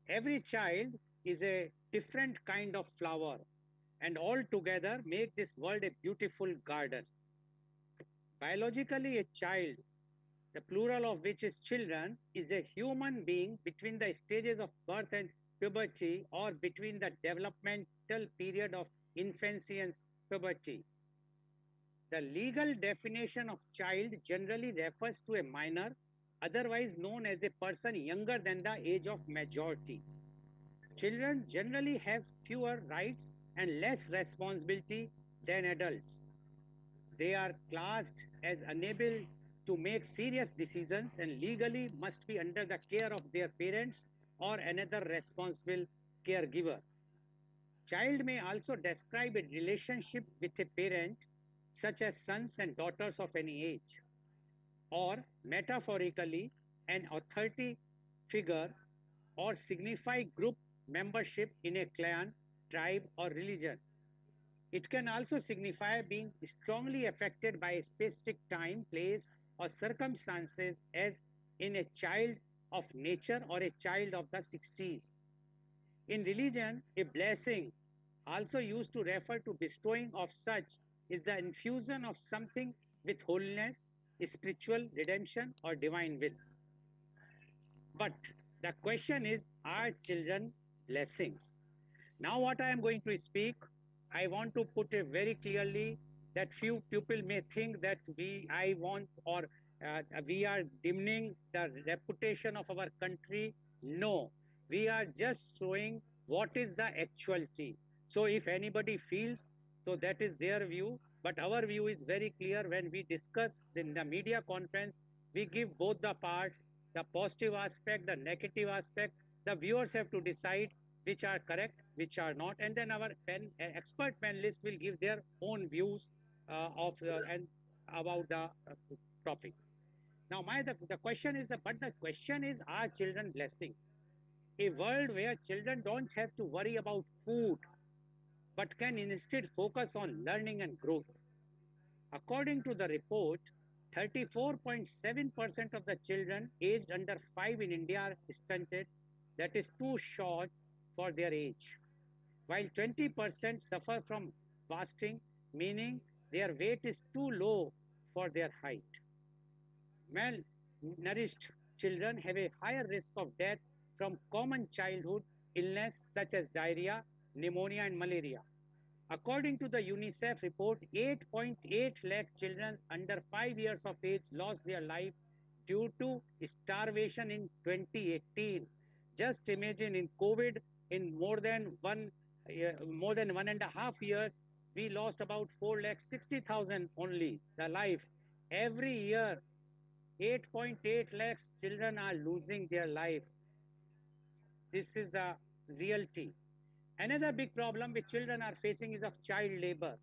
Every child is a different kind of flower, and all together make this world a beautiful garden. Biologically, a child, the plural of which is children, is a human being between the stages of birth and puberty, or between the developmental period of infancy and puberty. The legal definition of child generally refers to a minor, otherwise known as a person younger than the age of majority. Children generally have fewer rights and less responsibility than adults. They are classed as unable to make serious decisions and legally must be under the care of their parents or another responsible caregiver. Child may also describe a relationship with a parent, such as sons and daughters of any age, or metaphorically, an authority figure, or signify group membership in a clan, tribe, or religion. It can also signify being strongly affected by a specific time, place, or circumstances, as in a child of nature or a child of the 60s. In religion, a blessing, also used to refer to bestowing of such, is the infusion of something with holiness, spiritual redemption, or divine will. But the question is, are children blessings? Now, what I am going to speak, I want to put it very clearly that few people may think that I want, or we are dimming the reputation of our country. No, we are just showing what is the actuality. So, if anybody feels, so that is their view. But our view is very clear. When we discuss in the media conference, we give both the parts, the positive aspect, the negative aspect. The viewers have to decide which are correct, which are not, and then our expert panelists will give their own views of and about the topic. Now, the question is the question is, are children blessings? A world where children don't have to worry about food, but can instead focus on learning and growth. According to the report, 34.7% of the children aged under 5 in India are stunted, that is too short for their age, while 20% suffer from wasting, meaning their weight is too low for their height. Malnourished children have a higher risk of death from common childhood illness such as diarrhea, pneumonia, and malaria. According to the UNICEF report, 8.8 lakh children under 5 years of age lost their life due to starvation in 2018. Just imagine, in COVID, in more than 1.5 years, we lost about 4 lakh 60,000 only the life. Every year, 8.8 lakhs children are losing their life. This is the reality. Another big problem which children are facing is of child labor.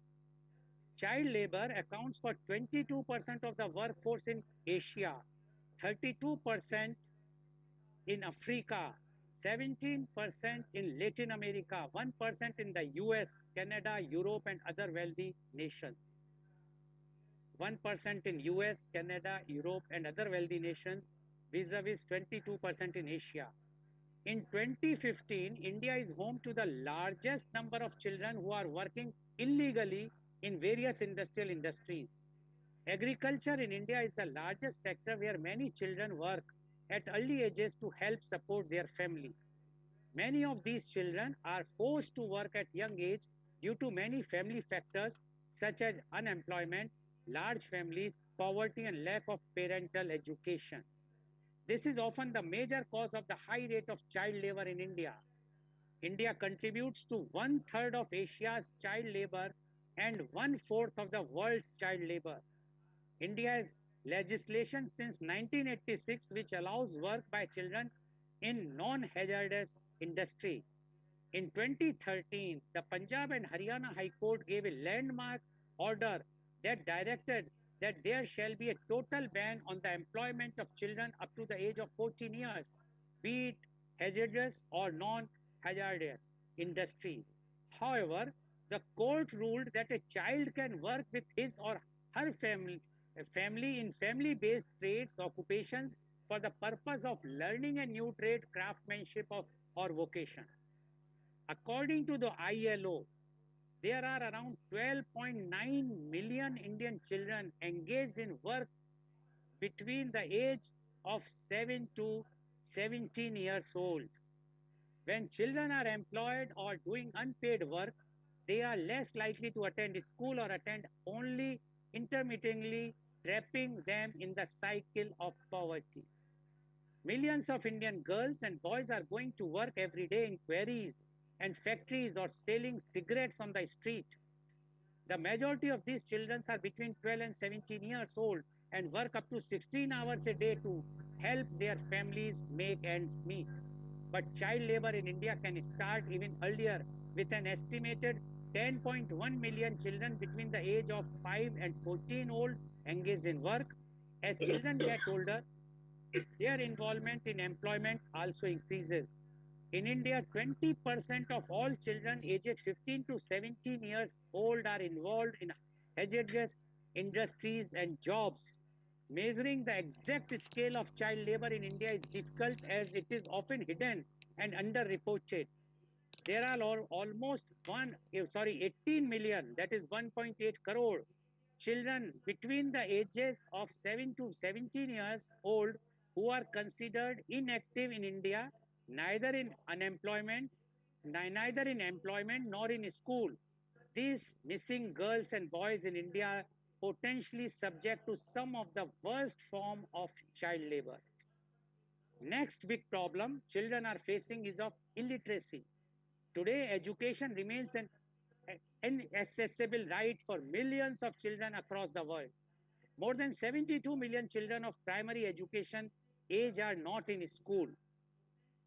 Child labor accounts for 22% of the workforce in Asia, 32% in Africa, 17% in Latin America, 1% in the US, Canada, Europe, and other wealthy nations. 1% in US, Canada, Europe, and other wealthy nations, vis-a-vis 22% in Asia. In 2015, India is home to the largest number of children who are working illegally in various industrial industries. Agriculture in India is the largest sector where many children work at early ages to help support their family. Many of these children are forced to work at young age due to many family factors such as unemployment, large families, poverty, and lack of parental education. This is often the major cause of the high rate of child labor in India. India contributes to one third of Asia's child labor and one fourth of the world's child labor. India has legislation since 1986 which allows work by children in non-hazardous industry. In 2013, the Punjab and Haryana High Court gave a landmark order that directed that there shall be a total ban on the employment of children up to the age of 14 years, be it hazardous or non-hazardous industries. However, the court ruled that a child can work with his or her family in family-based trades occupations for the purpose of learning a new trade, craftsmanship or vocation. According to the ILO, there are around 12.9 million Indian children engaged in work between the age of 7 to 17 years old. When children are employed or doing unpaid work, they are less likely to attend school or attend only intermittently, trapping them in the cycle of poverty. Millions of Indian girls and boys are going to work every day in quarries and factories or selling cigarettes on the street. The majority of these children are between 12 and 17 years old and work up to 16 hours a day to help their families make ends meet. But child labor in India can start even earlier, with an estimated 10.1 million children between the age of 5 and 14 old engaged in work. As children get older, their involvement in employment also increases. In India, 20% of all children aged 15 to 17 years old are involved in hazardous industries and jobs. Measuring the exact scale of child labor in India is difficult as it is often hidden and underreported. There are almost 18 million, that is 1.8 crore children between the ages of 7 to 17 years old who are considered inactive in India, neither in unemployment, neither in employment nor in school. These missing girls and boys in India are potentially subject to some of the worst form of child labor. Next big problem children are facing is of illiteracy. Today, education remains an inaccessible right for millions of children across the world. More than 72 million children of primary education age are not in school.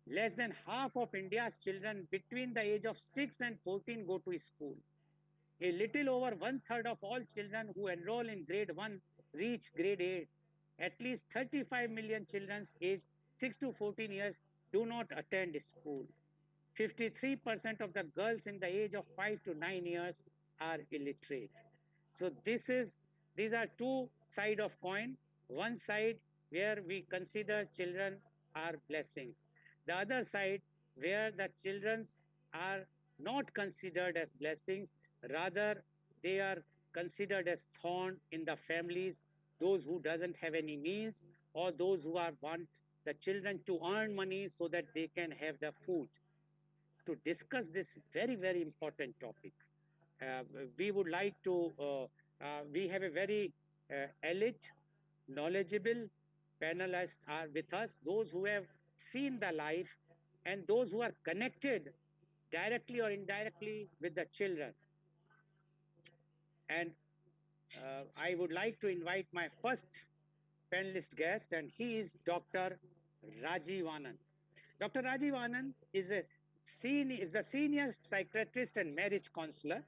Less than half of India's children between the age of 6 and 14 go to school. A little over one third of all children who enroll in grade 1 reach grade 8. At least 35 million children aged 6 to 14 years do not attend school. 53% of the girls in the age of 5 to 9 years are illiterate. So these are two side of coin. One side where we consider children are blessings. The other side where the children are not considered as blessings, rather they are considered as thorn in the families, those who doesn't have any means or those who are want the children to earn money so that they can have the food. To discuss this very, very important topic, we would like to, we have a very elite, knowledgeable panelists are with us, those who have seen the life and those who are connected directly or indirectly with the children. And I would like to invite my first panelist guest, and he is Dr. Rajiv Anand. Dr. Rajiv Anand is the senior psychiatrist and marriage counselor.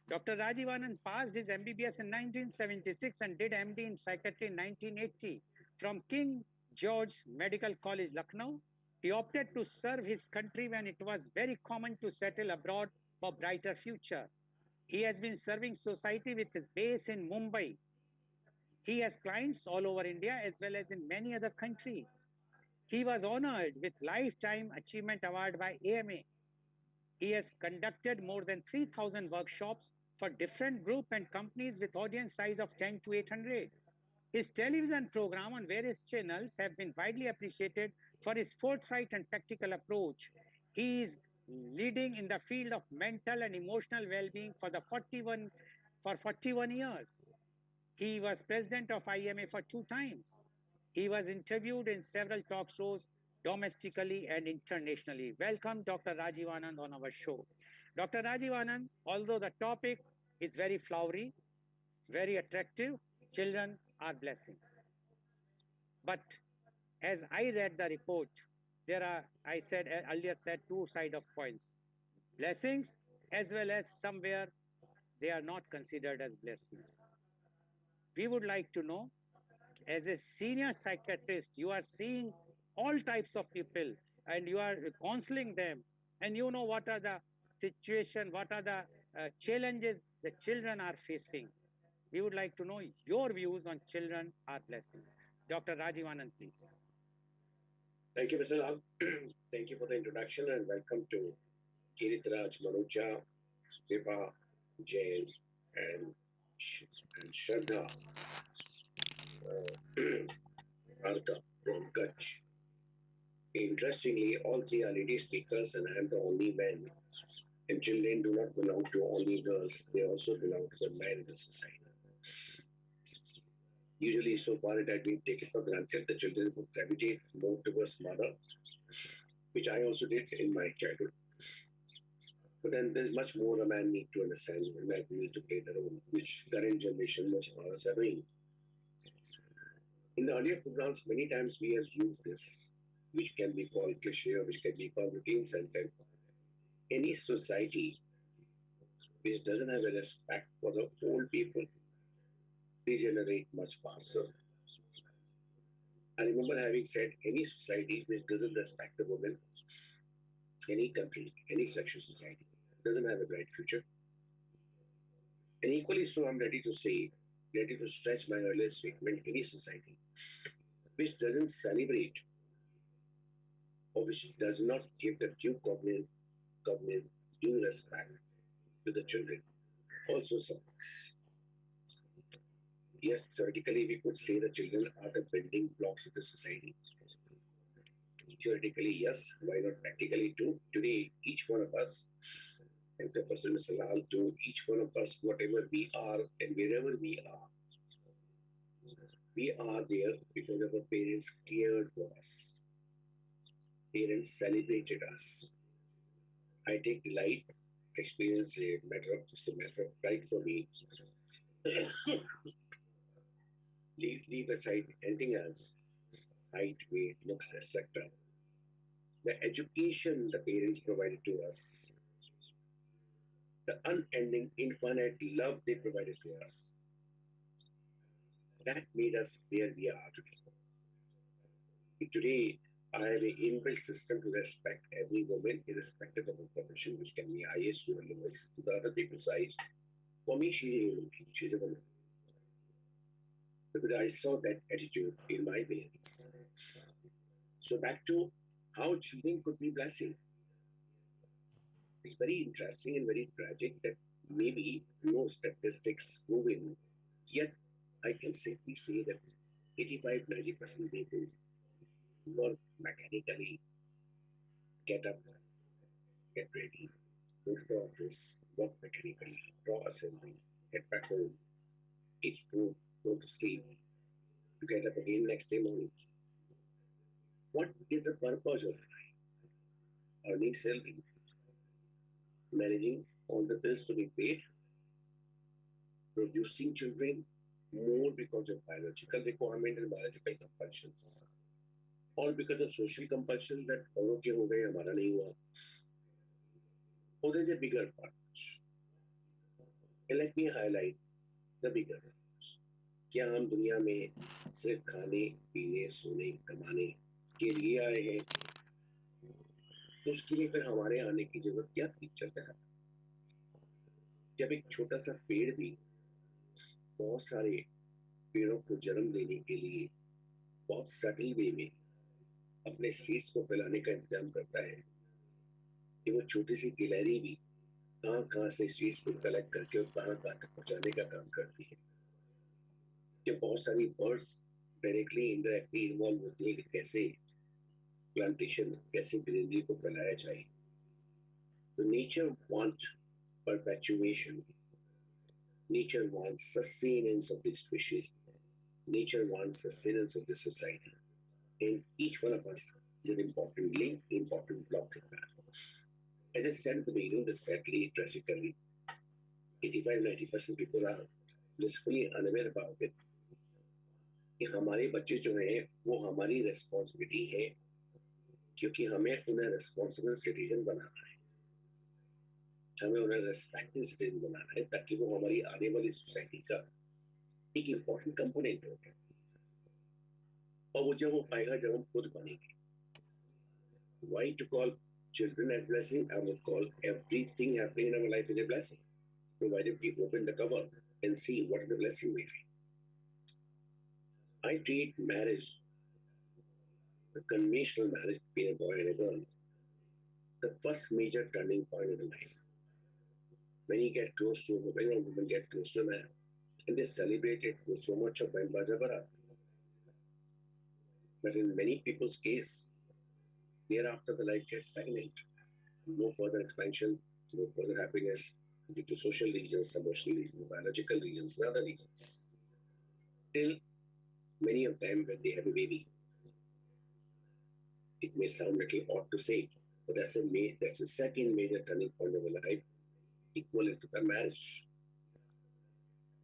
Dr. Rajiv Anand passed his MBBS in 1976 and did MD in psychiatry in 1980 from King George Medical College, Lucknow. He opted to serve his country when it was very common to settle abroad for brighter future. He has been serving society with his base in Mumbai. He has clients all over India as well as in many other countries. He was honored with Lifetime Achievement Award by AMA. He has conducted more than 3,000 workshops for different group and companies with audience size of 10 to 800. His television program on various channels have been widely appreciated for his forthright and practical approach. He is leading in the field of mental and emotional well-being for 41 years. He was president of IMA for 2 times. He was interviewed in several talk shows domestically and internationally. Welcome, Dr. Rajiv Anand, on our show. Dr. Rajiv Anand, although the topic is very flowery, very attractive, children are blessings. But as I read the report, there are, I said earlier said, two sides of coins. Blessings as well as somewhere they are not considered as blessings. We would like to know, as a senior psychiatrist, you are seeing all types of people and you are counseling them, and you know what are the situation, what are the challenges the children are facing. We would like to know your views on children are blessings. Dr. Rajiv Anand, please. Thank you, Mr. Lal. Thank you for the introduction and welcome to Kirit Manuja, Viva, Jain, and, and Shraddha Arka from Kutch. Interestingly, all three are lady speakers and I am the only man. And children do not belong to only girls, they also belong to the men in the society. Usually, so far it had been taken for granted the children would gravitate more towards mother, which I also did in my childhood. But then there's much more a man need to understand, a man need to play the role, which current generation most fathers are doing. In the earlier programs, many times we have used this, which can be called cliche or which can be called routine sentence. Any society which doesn't have a respect for the old people degenerate much faster. I remember having said any society which doesn't respect the woman, any country, any sexual society, doesn't have a bright future. And equally so, I'm ready to say, ready to stretch my earlier statement, any society which doesn't celebrate or which does not give the covenant, due respect to the children also suffers. Yes, theoretically, we could say the children are the building blocks of the society. Theoretically, yes. Why not practically too? Today, each one of us, and the person is allowed to, each one of us, whatever we are and wherever we are there because our parents cared for us. Parents celebrated us. I take delight, experience a matter of, it's a matter of pride for me. Leave aside anything else, height, weight, looks, etc. The education the parents provided to us, the unending, infinite love they provided to us, that made us where we are today. Today, I have an inbuilt system to respect every woman, irrespective of her profession, which can be highest to the lowest, to the other people's eyes. For me, she's a woman. Because I saw that attitude in my parents. So back to how cheating could be blessing. It's very interesting and very tragic that maybe no statistics moving, yet I can safely say that 85-90% people work mechanically, get up, get ready, go to the office, work mechanically, draw assembly, get back home, eat food, go to sleep, to get up again next day morning. What is the purpose of earning salary, managing all the bills to be paid, producing children more because of biological requirement and biological compulsions, all because of social compulsion that औरों के हो गए हमारा नहीं हुआ. Or there's a bigger part. And let me highlight the bigger part. क्या हम दुनिया में सिर्फ खाने पीने सोने कमाने के लिए आए हैं तो उसके लिए फिर हमारे आने की जरूरत क्या थी चलता है जब एक छोटा सा पेड़ भी बहुत सारे पेड़ों को जन्म देने के लिए बहुत सटल वे में अपने सीड्स को फैलाने का इंतजाम करता है कि वो छोटी सी गिलहरी भी कहाँ कहाँ से सीड्स को कलेक्ट करके और कहाँ कहाँ तक पहुँचाने का काम करती है कि बहुत सारी बर्ड्स डायरेक्टली इनडायरेक्टली इन्वॉल्व होती है कि कैसे प्लांटेशन कैसे ग्रीनरी को फैलाया जाए तो nature want perpetuation. Nature wants sustenance of the species. Nature wants sustenance of the society. And each one of us is an important link, important block in that. As I said at the beginning, the sadly, tragically, 85-90% people are blissfully unaware about it. कि हमारे बच्चे जो हैं वो हमारी responsibility है क्योंकि हमें उन्हें रिस्पॉन्सिबल सिटीजन बनाना है हमें उन्हें रेस्पेक्टिंग सिटीजन बनाना है ताकि वो हमारी आने वाली सोसाइटी का एक इम्पोर्टेंट कंपोनेंट हो और वो जब वो पाएगा जब हम खुद बनेंगे why to call children as blessing? I would call everything happening in our life is a blessing, provided we open the cover and see what is the blessing we have. I treat marriage the conventional marriage between a boy and a girl, the first major turning point in life. When you get close to, when a woman gets close to a man, and they celebrate it with so much of Baja Barat. But in many people's case, thereafter the life gets stagnant. No further expansion, no further happiness due to social reasons, emotional reasons, biological reasons, and other reasons. Till many of them, when they have a baby, it may sound a little odd to say, but that's a second major turning point of a life, equivalent to the marriage.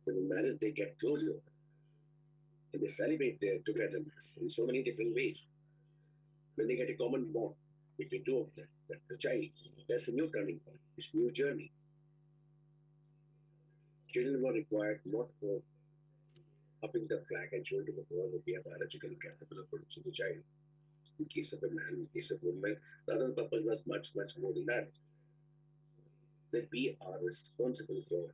When in marriage, they get closer and they celebrate their togetherness in so many different ways. When they get a common bond between two of them, that's the child. That's a new turning point. It's a new journey. Children were required not for upping the flag and showing to the world that we are biologically capable of producing a child. In case of a man, in case of a woman, the other purpose was much, much more than that. That we are responsible for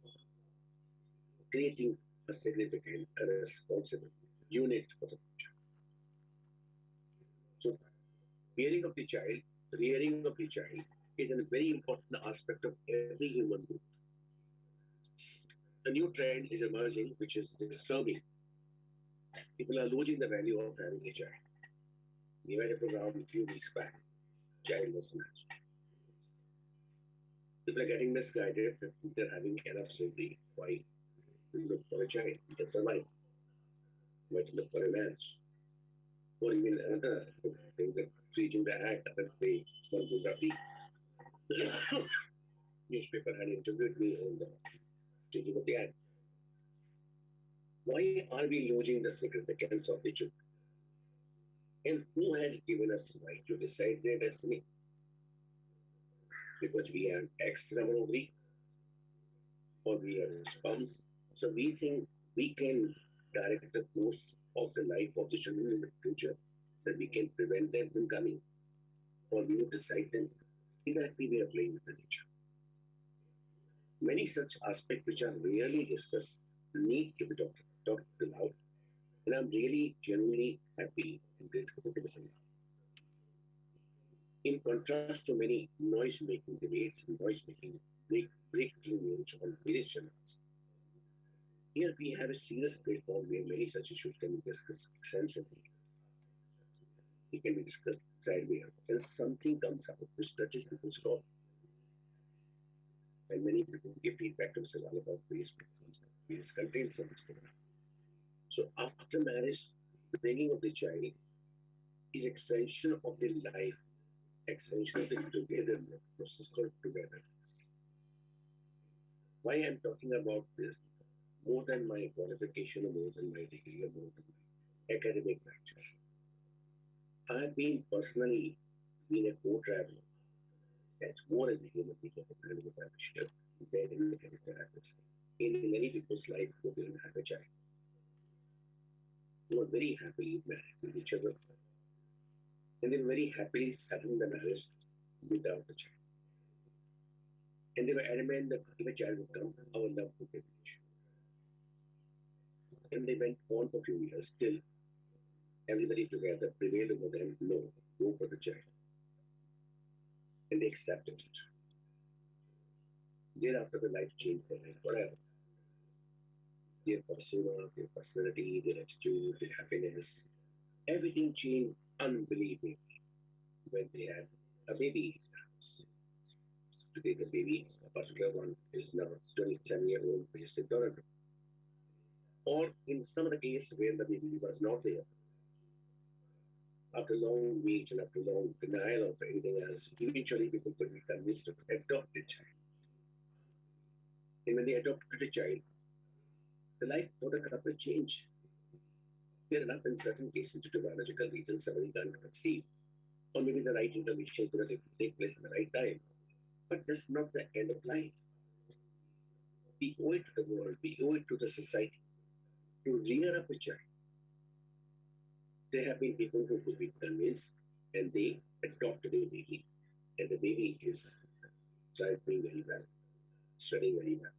creating a significant, a responsible unit for the future. So, rearing of the child is a very important aspect of every human being. A new trend is emerging which is disturbing. People are losing the value of having a child. We had a program a few weeks back, childless marriage. People are getting misguided that they're having enough safety. Why? You look for a child, you can survive. You might look for a marriage. Or even another thing that reaching the act that they one Gujarati newspaper had interviewed me on the changing of the act. Why are we losing the significance of the children? And who has given us the right to decide their destiny? Because we are X number of week, or we are sperms. So we think we can direct the course of the life of the children in the future, that we can prevent them from coming, or we will decide them. In that we are playing with the nature. Many such aspects which are rarely discussed need to be talked aloud. And I'm really genuinely happy and grateful to listen. In contrast to many noise-making debates and noise-making breaking news on various channels, here we have a serious platform where many such issues can be discussed extensively. It can be discussed sideways, and something comes out which touches people's core. And many people give feedback to Mr. Lal about various contents of this program. So after marriage, the bringing of the child is extension of the life, extension of the togetherness, process called togetherness. Why I'm talking about this, more than my qualification, or more than my degree, or more than my academic practice. I have been personally a co-traveler. That's more as a human being of a kind of a ship than as a therapist. In many people's life who didn't have a child, who were very happily married with each other, and they were very happily settling the marriage without a child. And they were adamant that if a child would come, our love would diminish. And they went on for a few years till everybody together prevailed over them, no, go for the child. And they accepted it. Thereafter, the life changed for them forever. Their persona, their personality, their attitude, their happiness, everything changed unbelievably when they had a baby in the house. Today, the baby, a particular one, is now 27-year-old based in Toronto. Or in some of the cases where the baby was not there, after long wait and after long denial of anything else, eventually people could be convinced to adopt a child. And when they adopted a child, the life for the couple changed. Fair enough, in certain cases, due to biological reasons, somebody can't conceive. Or maybe the right intervention could take place at the right time. But that's not the end of life. We owe it to the world, we owe it to the society to rear up a child. There have been people who could be convinced and they adopted a baby, and the baby is thriving very well, studying very well,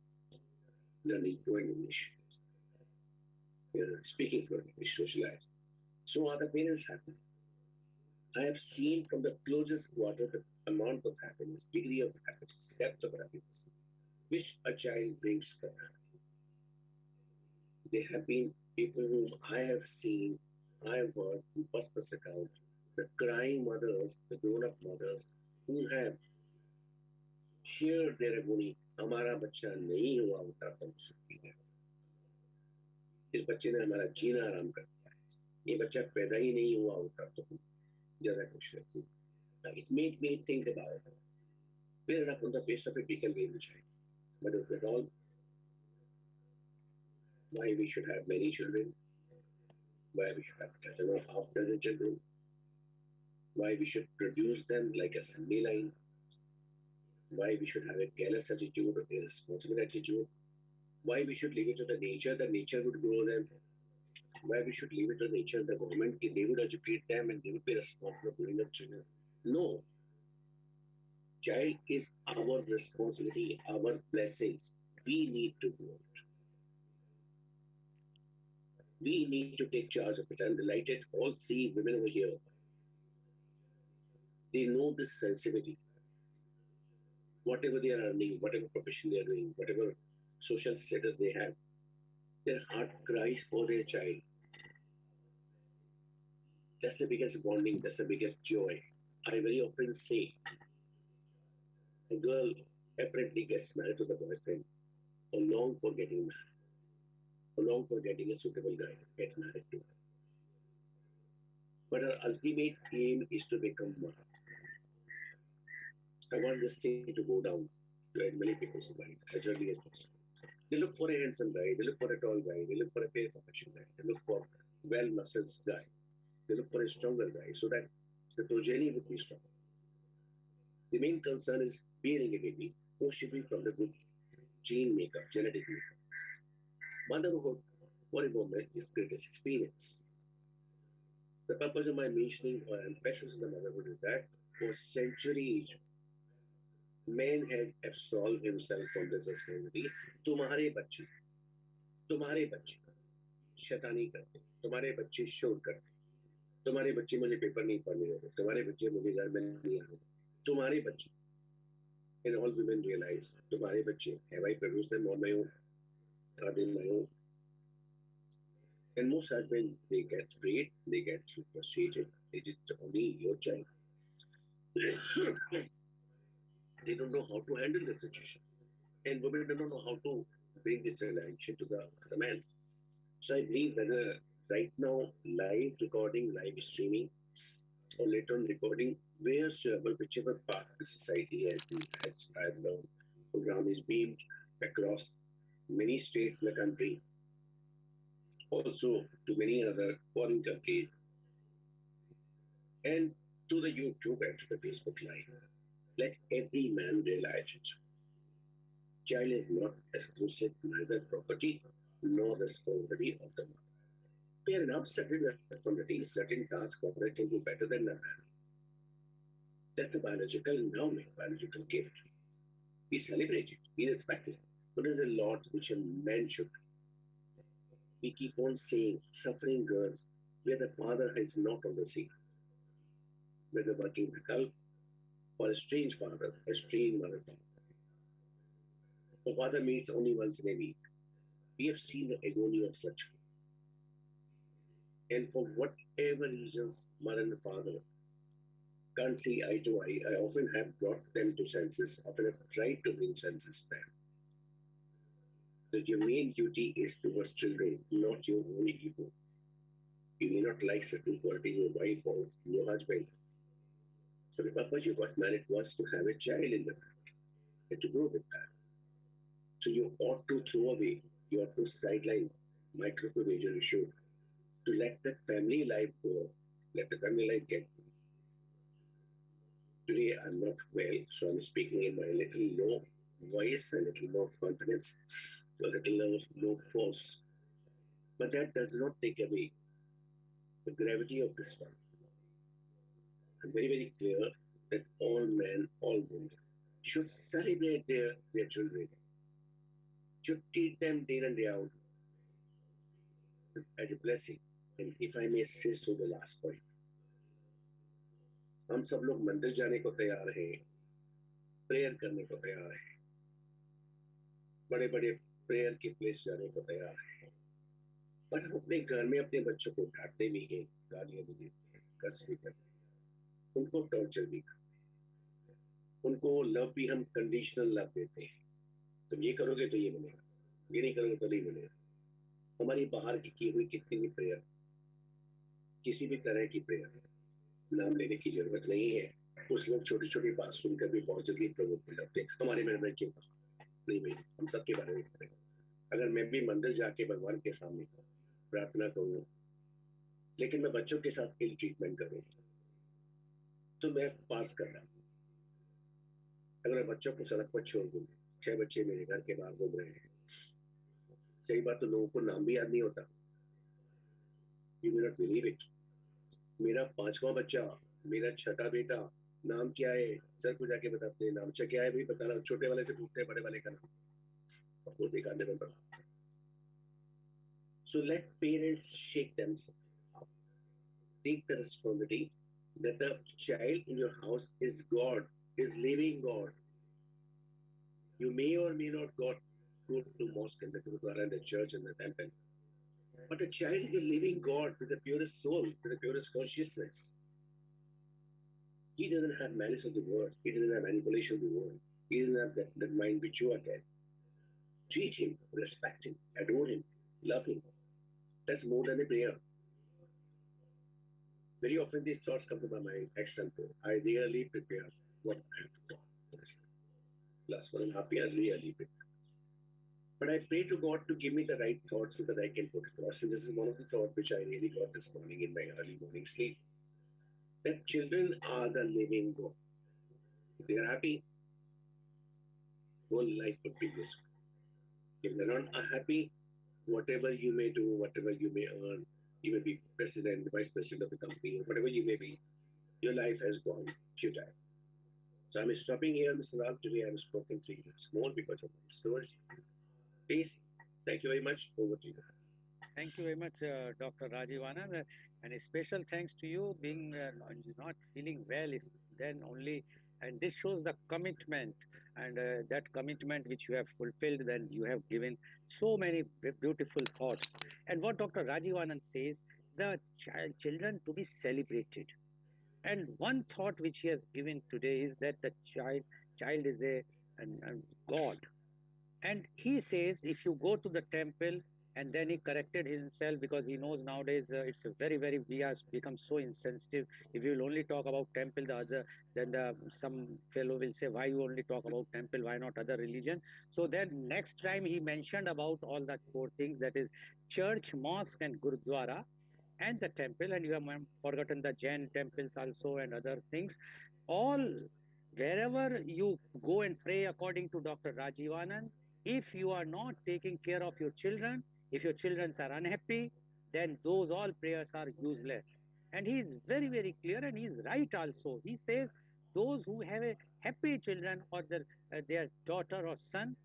learning fluent English, speaking fluent English, socialized. So are the parents happy? I have seen from the closest quarter the amount of happiness, degree of happiness, depth of happiness, which a child brings for family. There have been people whom I have seen, I have heard in first person account, the crying mothers, the grown-up mothers, who have shared their agony. हमारा बच्चा नहीं हुआ होता तो सुखी है, इस बच्चे ने हमारा जीना आराम कर दिया है, ये बच्चा पैदा ही नहीं हुआ होता तो ज्यादा खुश रहती. It made me think about it. Fair enough, on the face of it, we can be able to child. But is that all? Why we should have many children? Why we should have dozen or half dozen children? Why we should produce them like assembly line? Why we should have a careless attitude or irresponsible attitude? Why we should leave it to the nature would grow them? Why we should leave it to nature, the government, they would educate them and they would be responsible for growing up children? No. Child is our responsibility, our blessings. We need to grow it. We need to take charge of it. I'm delighted all three women over here, they know this sensitivity. Whatever they are earning, whatever profession they are doing, whatever social status they have, their heart cries for their child. That's the biggest bonding, that's the biggest joy. I very often say, a girl apparently gets married to the boyfriend or long for getting married, or long for getting a suitable guy to get married to. But her ultimate aim is to become mother. I want this thing to go down to many people's mind as early as possible. They look for a handsome guy, they look for a tall guy, they look for a fair complexion guy, they look for well-muscled guy, they look for a stronger guy so that the progeny would be strong. The main concern is bearing a baby who should be from the good gene makeup, genetic makeup. Motherhood for a woman is greatest experience. The purpose of my mentioning or emphasis on the motherhood is that for centuries, man has absolved himself from this responsibility. तुम्हारे बच्चे शैतानी करते, तुम्हारे बच्चे शोर करते, तुम्हारे बच्चे मुझे पेपर नहीं पढ़ने देते, तुम्हारे बच्चे मुझे घर में नहीं आने, तुम्हारे बच्चे. And all women realize, तुम्हारे बच्चे, have I produced them on my own? Are they my own? And most husbands, they get afraid, they get frustrated. It is only your child. They don't know how to handle the situation. And women don't know how to bring this realization to the man. So I believe whether right now live recording, live streaming, or later on recording, wheresoever, whichever part of the society has the program is beamed across many states in the country, also to many other foreign countries, and to the YouTube and to the Facebook Live. Let every man realize it. Child is not exclusive, neither property nor responsibility of the mother. Fair enough, certain responsibilities, certain tasks, mother can do better than the man. That's the biological endowment, biological gift. We celebrate it, we respect it. But there's a lot which a man should do. We keep on saying, suffering girls, where the father is not on the scene, whether working the Gulf or a strange father, a strange mother father. The father meets only once in a week. We have seen the agony of such. And for whatever reasons, mother and the father can't see eye to eye, I often have brought them to senses, often have tried to bring senses to them. That your main duty is towards children, not your own ego. You may not like certain qualities in your wife or your husband. So the purpose you got married was to have a child in the family and to grow with that. So you ought to throw away, you ought to sideline micromanage issue to let the family life go, let the family life get. Today I'm not well, so I'm speaking in my little low voice, a little more confidence, a little more force. But that does not take away the gravity of this one. I'm very, very clear that all men, all women should celebrate their children, should treat them day in and day out as a blessing. And if I may say so, the last point. हम सब लोग मंदिर जाने को तैयार हैं, prayer करने को तैयार हैं, बड़े बड़े प्रेयर के प्लेस जाने को तैयार हैं, पर हम अपने घर में अपने बच्चों को डांटते भी हैं, गालियां भी देते हैं, कस भी करते हैं, उनको टॉर्चर भी करते हैं, उनको लव भी हम कंडीशनल लव देते हैं। तुम ये करोगे तो ये मिलेगा, ये नहीं करोगे तो नहीं मिलेगा। हमारी बाहर की हुई कितनी भी प्रेयर, किसी भी तरह की प्रेयर, नाम लेने की जरूरत नहीं है। कुछ लोग छोटी छोटी बात सुनकर भी बहुत जल्दी प्रवोक हो जाते हैं, हमारे मेरे में क्यों कहा, नहीं भाई, हम सबके बारे में करें। अगर मैं भी मंदिर जाके भगवान के सामने प्रार्थना करूँ, लेकिन मैं बच्चों के साथ इल ट्रीटमेंट करूँ, तो मैं पास कर रहा हूँ। अगर मैं बच्चों को सड़क पर छोड़ दूँ, 6 बच्चे मेरे घर के बाहर घूम रहे हैं, कई बार तो लोगों को नाम भी याद नहीं होता। You may not believe it, मेरा 5वां बच्चा, मेरा छठा बेटा, नाम क्या है सर को जाके बताते हैं, नाम क्या है भाई बताना, छोटे वाले से पूछते हैं बड़े वाले का नाम, उसको दिखाने में पड़ा। So let parents shake themselves up. Take the responsibility that the child in your house is God, is living God. You may or may not go to mosque and the Gurudwara and the church and the temple, but the child is a living God with the purest soul, with the purest consciousness. He doesn't have malice of the word. He doesn't have manipulation of the word. He doesn't have that mind which you are getting. Treat him, respect him, adore him, love him. That's more than a prayer. Very often these thoughts come to my mind. Example, I rarely prepare what I have to talk for this last 1.5 years, rarely prepare. But I pray to God to give me the right thoughts so that I can put across. And this is one of the thoughts which I really got this morning in my early morning sleep. That children are the living God. If they are happy, whole life would be blissful. If they're not happy, whatever you may do, whatever you may earn, you may be president, vice president of the company, or whatever you may be, your life has gone futile. So I'm stopping here, Mr. Lal. Today I have spoken 3 years more because of my stories. Please, thank you very much. Over to you. Thank you very much, Dr. Rajiv Anand, and a special thanks to you being not feeling well is then only, and this shows the commitment and that commitment which you have fulfilled. Then you have given so many beautiful thoughts. And what Dr. Rajiv Anand says, the children to be celebrated. And one thought which he has given today is that the child is a God, and he says, if you go to the temple, and then he corrected himself because he knows nowadays it's a very we have become so insensitive. If you will only talk about temple, then some fellow will say, why you only talk about temple? Why not other religion? So then next time he mentioned about all that four things, that is church, mosque, and gurudwara, and the temple, and you have forgotten the Jain temples also and other things. All wherever you go and pray according to Dr. Rajivanand, if you are not taking care of your children, if your children are unhappy, then those all prayers are useless. And he is very clear, and he is right also. He says those who have a happy children, or their daughter or son,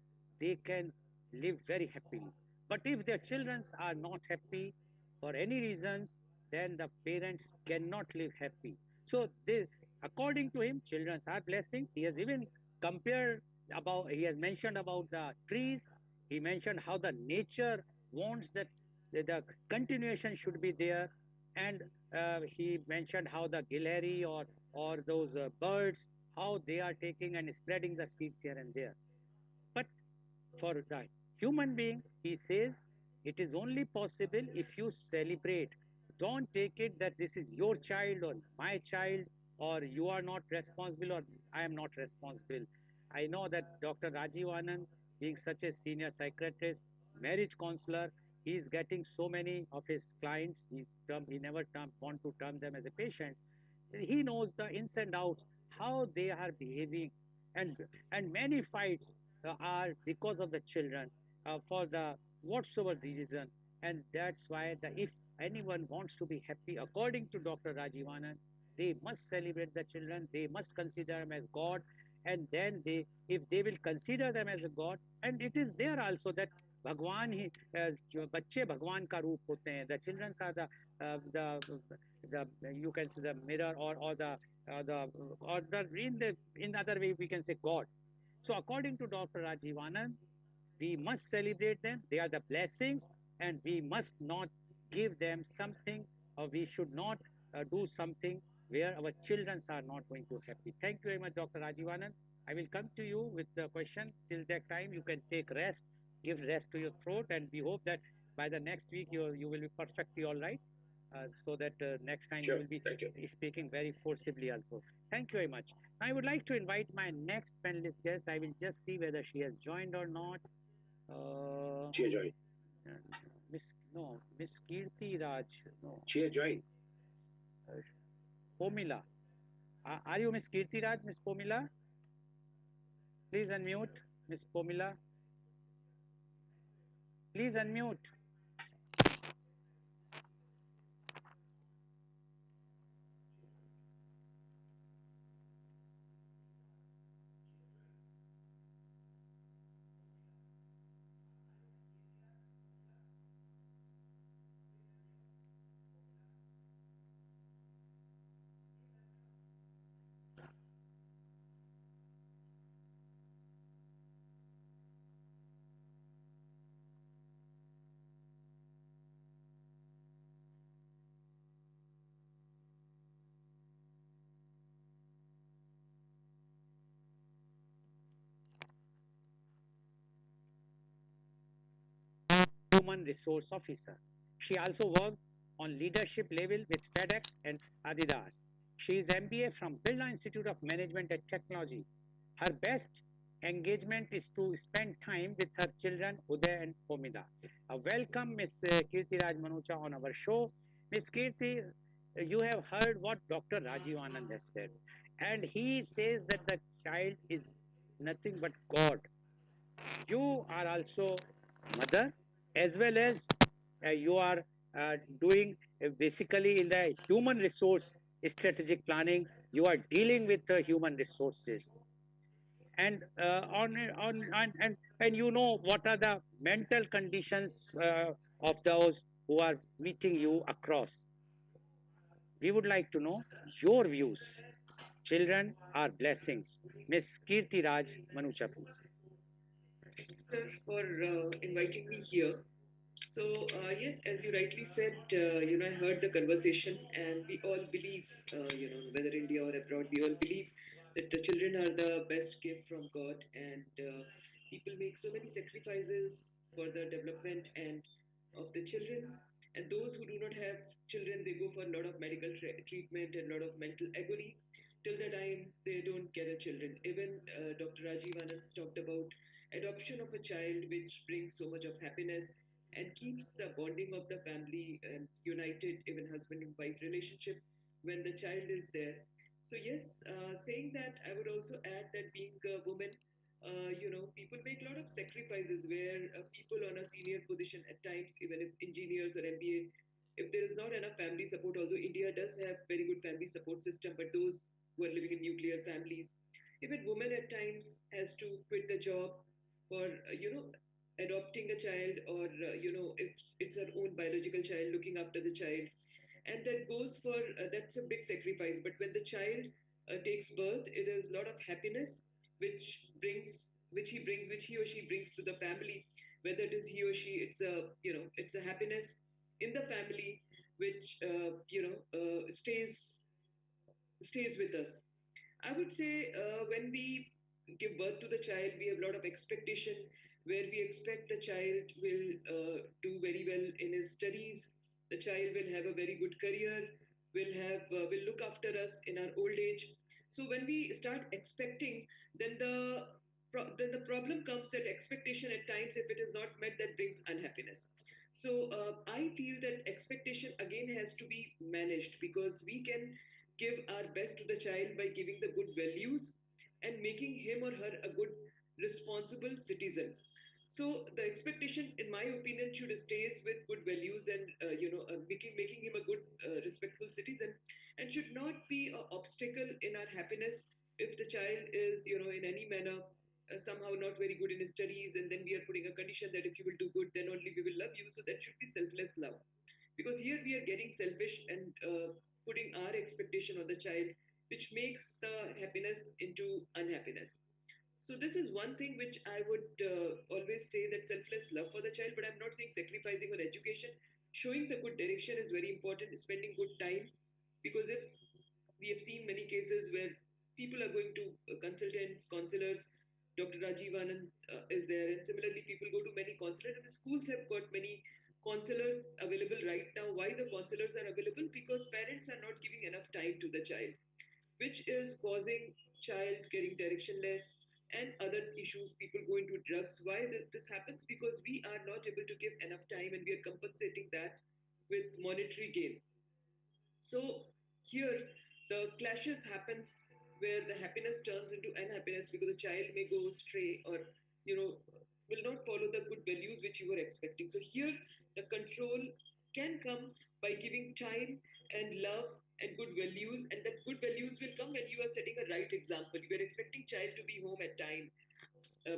they can live very happily. But if their children are not happy for any reasons, then the parents cannot live happy. So they, according to him, children are blessings. He has even compared about, he has mentioned about the trees. He mentioned how the nature wants that the continuation should be there. And he mentioned how the gilleri, or those birds, how they are taking and spreading the seeds here and there. But for the human being, he says, it is only possible if you celebrate. Don't take it that this is your child or my child, or you are not responsible or I am not responsible. I know that Dr. Rajiv Anand, being such a senior psychiatrist, marriage counselor, he is getting so many of his clients. He never want to term them as a patient. He knows the ins and outs, how they are behaving, and many fights are because of the children, for the whatsoever the reason. And that's why if anyone wants to be happy, according to Dr. Rajivanan, they must celebrate the children, they must consider them as God. And then if they will consider them as a God, and it is there also that भगवान ही जो बच्चे भगवान का रूप होते हैं, the children are the you can say the mirror, or the in other way we can say God. So according to Dr. Rajiv Anand, we must celebrate them. They are the blessings, and we must not give them something, or we should not do something where our children are not going to happy. Thank you very much, Dr. Rajiv Anand. I will come to you with the question. Till that time, you can take rest, give rest to your throat, and we hope that by the next week you will be perfectly all right. So that next time you Sure. will be Thank you. speaking very forcibly also. Thank you very much. I would like to invite my next panelist guest. I will just see whether she has joined or not. She has joined. Miss Kirti Raj, no, She has joined. Pomila. Are you Miss Kirti Raj, Miss Pomila? Please unmute, Miss Pomila. Please unmute. Human Resource Officer. She also worked on leadership level with FedEx and Adidas. She is MBA from Birla Institute of Management and Technology. Her best engagement is to spend time with her children, Uday and Pomida. Welcome, Ms. Kirti Raj Manucha, on our show. Ms. Kirti, you have heard what Dr. Rajiv Anand has said, and he says that the child is nothing but God. You are also mother, as well as you are doing basically in the human resource strategic planning. You are dealing with the human resources, and and you know what are the mental conditions of those who are meeting you across. We would like to know your views. Children are blessings. Miss Kirti Raj Manucha, please. Sir, for inviting me here. So, yes, as you rightly said, I heard the conversation, and we all believe, whether India or abroad, we all believe that the children are the best gift from God, and people make so many sacrifices for the development and of the children. And those who do not have children, they go for a lot of medical treatment and a lot of mental agony till the time they don't get a children. Even Dr. Rajiv Anand talked about adoption of a child, which brings so much of happiness and keeps the bonding of the family united, even husband and wife relationship when the child is there. So yes, saying that, I would also add that being a woman, people make a lot of sacrifices where people on a senior position at times, even if engineers or MBA, if there is not enough family support, although India does have very good family support system, but those who are living in nuclear families, even women at times has to quit the job for adopting a child, or if it's her own biological child, looking after the child, and that goes for that's a big sacrifice. But when the child takes birth, it is a lot of happiness which he or she brings to the family, whether it is he or she, it's a happiness in the family which stays with us. I would say when we give birth to the child, we have a lot of expectation where we expect the child will do very well in his studies, the child will have a very good career, will look after us in our old age. So when we start expecting, then then the problem comes that expectation at times, if it is not met, that brings unhappiness. So I feel that expectation again has to be managed, because we can give our best to the child by giving the good values and making him or her a good responsible citizen. So the expectation, in my opinion, should stays with good values and making him a good respectful citizen, and should not be an obstacle in our happiness if the child is in any manner somehow not very good in his studies, and then we are putting a condition that if you will do good, then only we will love you. So that should be selfless love, because here we are getting selfish and putting our expectation on the child, which makes the happiness into unhappiness. So this is one thing which I would always say, that selfless love for the child, but I'm not saying sacrificing on education. Showing the good direction is very important, spending good time, because if we have seen many cases where people are going to consultants, counselors, Dr. Rajiv Anand is there, and similarly people go to many counselors, and the schools have got many counselors available right now. Why the counselors are available? Because parents are not giving enough time to the child, which is causing child getting directionless and other issues, people go into drugs. Why this happens? Because we are not able to give enough time, and we are compensating that with monetary gain. So here the clashes happens, where the happiness turns into unhappiness, because the child may go astray, or you know will not follow the good values which you were expecting. So here the control can come by giving time and love and good values, and that good values will come when you are setting a right example. You are expecting child to be home at time,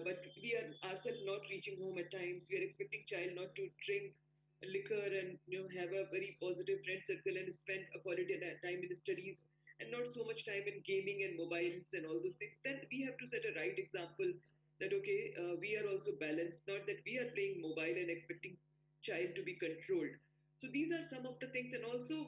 but we are ourselves not reaching home at times. We are expecting child not to drink liquor, and have a very positive friend circle and spend a quality time in studies, and not so much time in gaming and mobiles and all those things. Then we have to set a right example, that okay, we are also balanced, not that we are playing mobile and expecting child to be controlled. So these are some of the things. And also,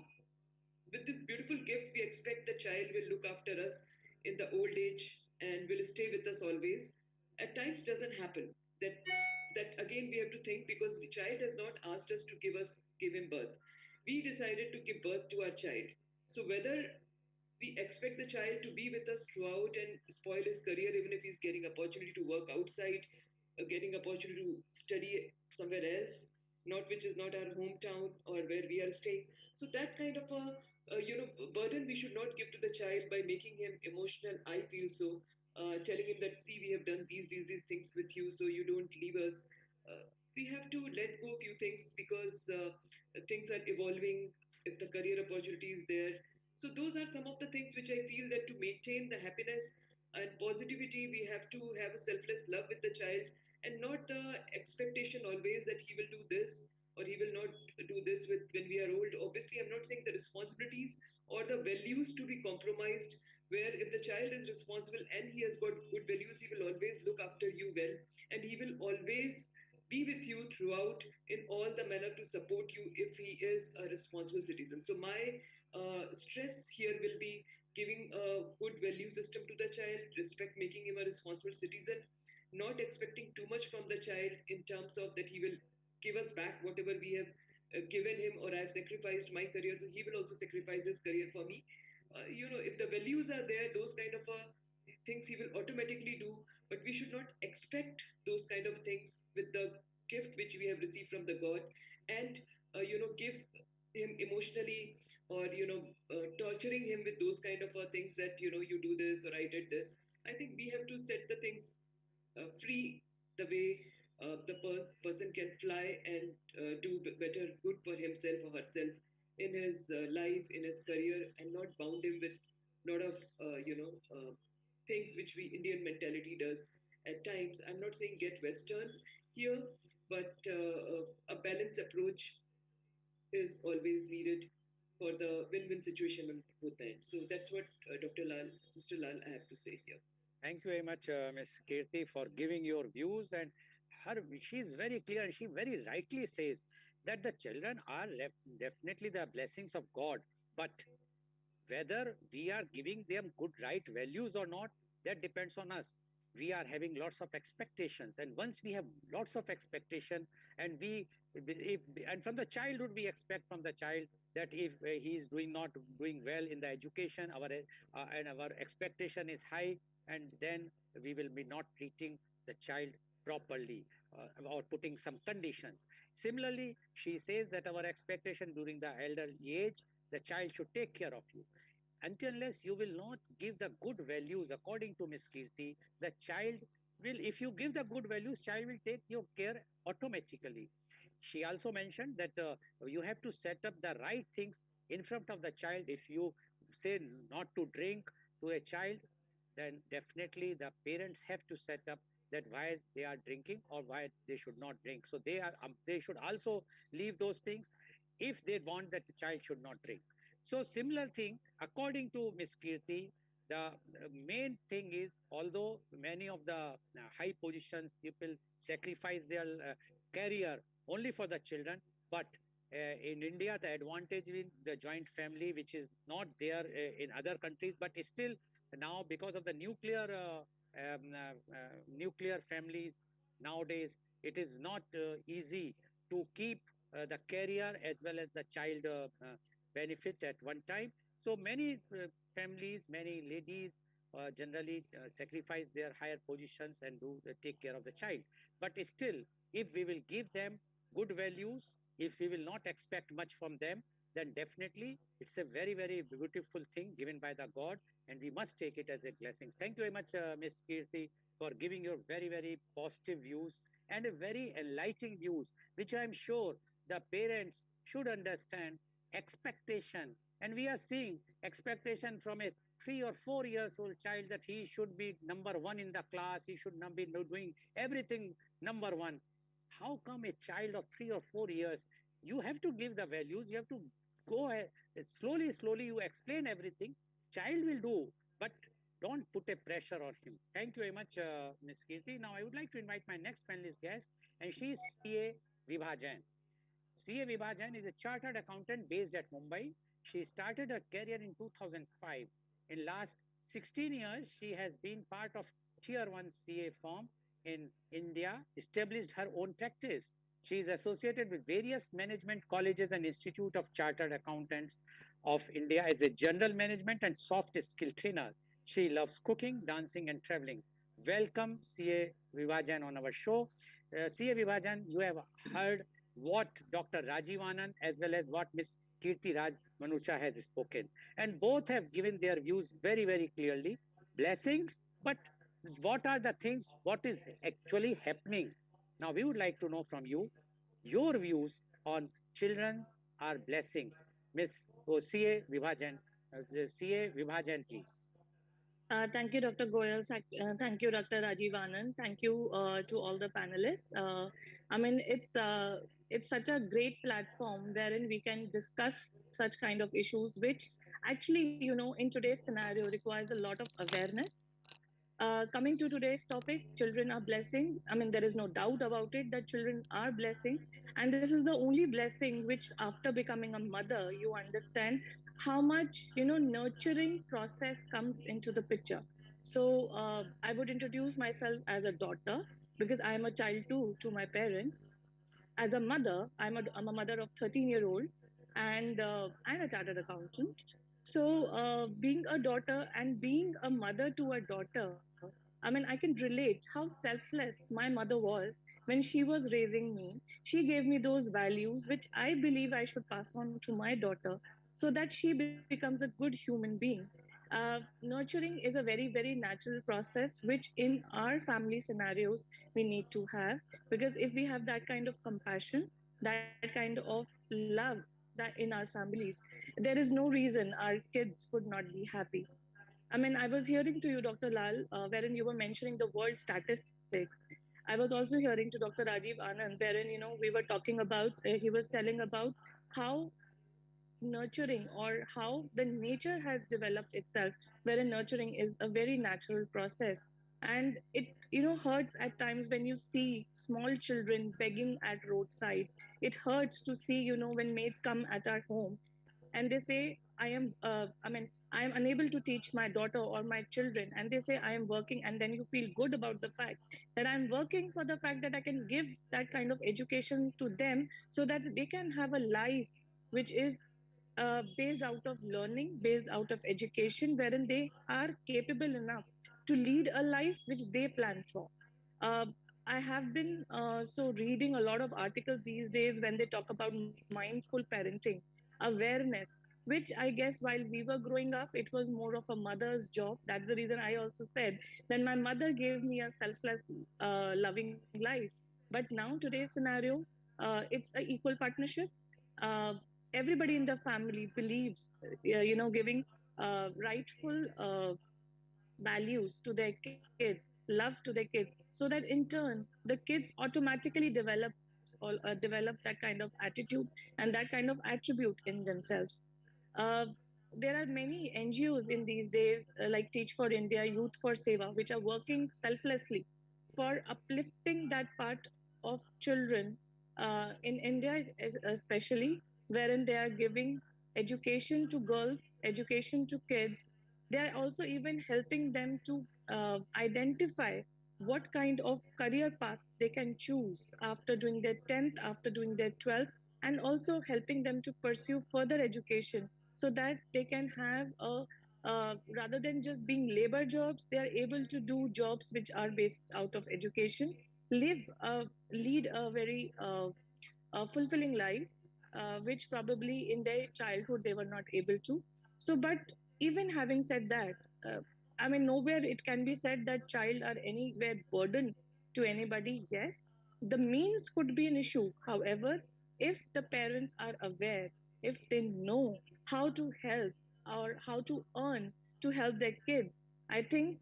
with this beautiful gift, we expect the child will look after us in the old age and will stay with us always. At times doesn't happen. That again we have to think, because the child has not asked us to give him birth. We decided to give birth to our child. So whether we expect the child to be with us throughout and spoil his career, even if he's getting opportunity to work outside, getting opportunity to study somewhere else, not which is not our hometown or where we are staying. So that kind of a burden we should not give to the child by making him emotional. I feel so, telling him that, see, we have done these things with you, so you don't leave us. We have to let go a few things, because things are evolving. If the career opportunity is there, so those are some of the things which I feel, that to maintain the happiness and positivity, we have to have a selfless love with the child, and not the expectation always that he will do this or he will not do this with when we are old. Obviously, I'm not saying the responsibilities or the values to be compromised, where if the child is responsible and he has got good values, he will always look after you well, and he will always be with you throughout in all the manner to support you if he is a responsible citizen. So my stress here will be giving a good value system to the child, respect, making him a responsible citizen, not expecting too much from the child in terms of that he will give us back whatever we have given him, or I have sacrificed my career, so he will also sacrifice his career for me. If the values are there, those kind of things he will automatically do, but we should not expect those kind of things with the gift which we have received from the God, and give him emotionally, or torturing him with those kind of things, that you do this or I did this. I think we have to set the things free, the way the person can fly and do better good for himself or herself in his life, in his career, and not bound him with lot of things which we Indian mentality does at times. I'm not saying get Western here, but a balanced approach is always needed for the win-win situation on both ends. So that's what Dr. Lal, Mr. Lal, I have to say here. Thank you very much, Ms. Kirti, for giving your views. And she is very clear, and she very rightly says that the children are definitely the blessings of God. But whether we are giving them good right values or not, that depends on us. We are having lots of expectations, and once we have lots of expectation, and and from the childhood we expect from the child that if he is not doing well in the education, and our expectation is high, and then we will be not treating the child properly, or putting some conditions. Similarly, she says that our expectation during the elder age, the child should take care of you. Until unless you will not give the good values, according to Miss Kirti, the child will, if you give the good values, child will take your care automatically. She also mentioned that you have to set up the right things in front of the child. If you say not to drink to a child, then definitely the parents have to set up that why they are drinking or why they should not drink. So they should also leave those things if they want that the child should not drink. So similar thing, according to Miss Kirti, the main thing is, although many of the high positions people sacrifice their career only for the children, but in India, the advantage in the joint family, which is not there in other countries, but still now because of the nuclear families nowadays, it is not easy to keep the career as well as the child benefit at one time. So many families, many ladies generally sacrifice their higher positions and do take care of the child. But still, if we will give them good values, if we will not expect much from them, then definitely it's a very, very beautiful thing given by the God, and we must take it as a blessing. Thank you very much, Ms. Kirti, for giving your very, very positive views and a very enlightening views, which I'm sure the parents should understand expectation. And we are seeing expectation from a 3 or 4 years old child that he should be number one in the class, he should not be doing everything number one. How come a child of 3 or 4 years? You have to give the values, you have to go ahead slowly, slowly, you explain everything. Child will do, but don't put a pressure on him. Thank you very much, Ms. Kirti. Now, I would like to invite my next panelist guest, and she is CA Vibha Jain. CA Vibha Jain is a chartered accountant based at Mumbai. She started her career in 2005. In last 16 years, she has been part of Tier 1 CA firm in India, established her own practice. She is associated with various management colleges and Institute of Chartered Accountants of India as a general management and soft skill trainer. She loves cooking, dancing, and traveling. Welcome, CA Vibha Jain, on our show. CA Vibha Jain, you have heard what Dr. Rajiv Anand as well as what Ms. Kirti Raj Manucha has spoken. And both have given their views very, very clearly. Blessings, but what are the things, what is actually happening? Now, we would like to know from you your views on children are blessings. Ms. CA Vibhajan, CA Vibhajan, please. Thank you, Dr. Goel. Thank you, Dr. Rajiv Anand. Thank you to all the panelists. I mean, it's such a great platform wherein we can discuss such kind of issues, which actually, in today's scenario, requires a lot of awareness. Coming to today's topic, children are blessing. I mean, there is no doubt about it that children are blessings, and this is the only blessing which, after becoming a mother, you understand how much nurturing process comes into the picture. So I would introduce myself as a daughter because I am a child too to my parents. As a mother, I'm a mother of 13-year-old and a chartered accountant. So being a daughter and being a mother to a daughter, I mean, I can relate how selfless my mother was when she was raising me. She gave me those values which I believe I should pass on to my daughter so that she becomes a good human being. Nurturing is a very, very natural process which in our family scenarios we need to have, because if we have that kind of compassion, that kind of love that in our families, there is no reason our kids would not be happy. I mean, I was hearing to you, Dr. Lal, wherein you were mentioning the world statistics. I was also hearing to Dr. Rajiv Anand, wherein we were talking about, he was telling about how nurturing or how the nature has developed itself, wherein nurturing is a very natural process. And it hurts at times when you see small children begging at roadside. It hurts to see when maids come at our home and they say, I am unable to teach my daughter or my children, and they say I am working, and then you feel good about the fact that I'm working for the fact that I can give that kind of education to them so that they can have a life which is based out of learning, based out of education, wherein they are capable enough to lead a life which they plan for. Uh, I have been so reading a lot of articles these days when they talk about mindful parenting, awareness, which I guess while we were growing up, it was more of a mother's job. That's the reason I also said that my mother gave me a selfless, loving life. But now, today's scenario, it's a equal partnership. Uh, Everybody in the family believes, giving rightful values to their kids, love to their kids, so that in turn the kids automatically develop that kind of attitude and that kind of attribute in themselves. Uh, there are many NGOs in these days, like Teach for India, Youth for Seva, which are working selflessly for uplifting that part of children in India, especially, wherein they are giving education to girls, education to kids. They are also even helping them to identify what kind of career path they can choose after doing their 10th, after doing their 12th, and also helping them to pursue further education so that they can have a rather than just being labor jobs, they are able to do jobs which are based out of education, live lead a very fulfilling life, which probably in their childhood they were not able to. So, but even having said that, I mean, nowhere it can be said that child are anywhere burden to anybody. Yes, the means could be an issue. However, if the parents are aware, if they know how to help or how to earn to help their kids, I think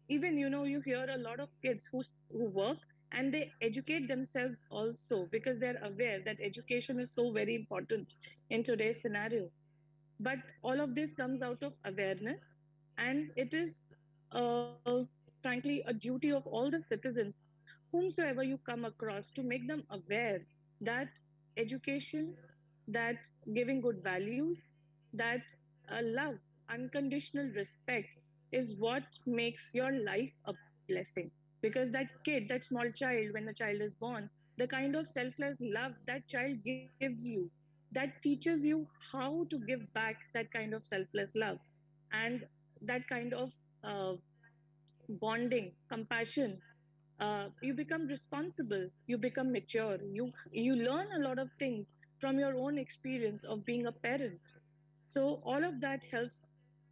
even you hear a lot of kids who work and they educate themselves also because they're aware that education is so very important in today's scenario. But all of this comes out of awareness, and it is frankly a duty of all the citizens, whomsoever you come across, to make them aware that education, that giving good values, that love, unconditional respect is what makes your life a blessing. Because that kid, that small child, when the child is born, the kind of selfless love that child gives you, that teaches you how to give back that kind of selfless love, and that kind of uh, bonding, compassion. You become responsible, you become mature, you learn a lot of things from your own experience of being a parent. So all of that helps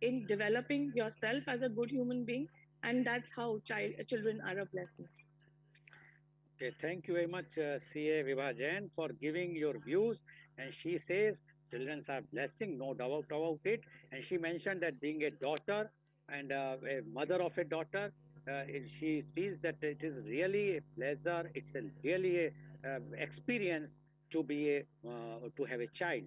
in developing yourself as a good human being, and that's how children are a blessing. Okay, thank you very much, CA Vibha Jain, for giving your views. And she says children are blessing, no doubt about it. And she mentioned that being a daughter and a mother of a daughter, she feels that it is really a pleasure. It's a really a experience to be a to have a child.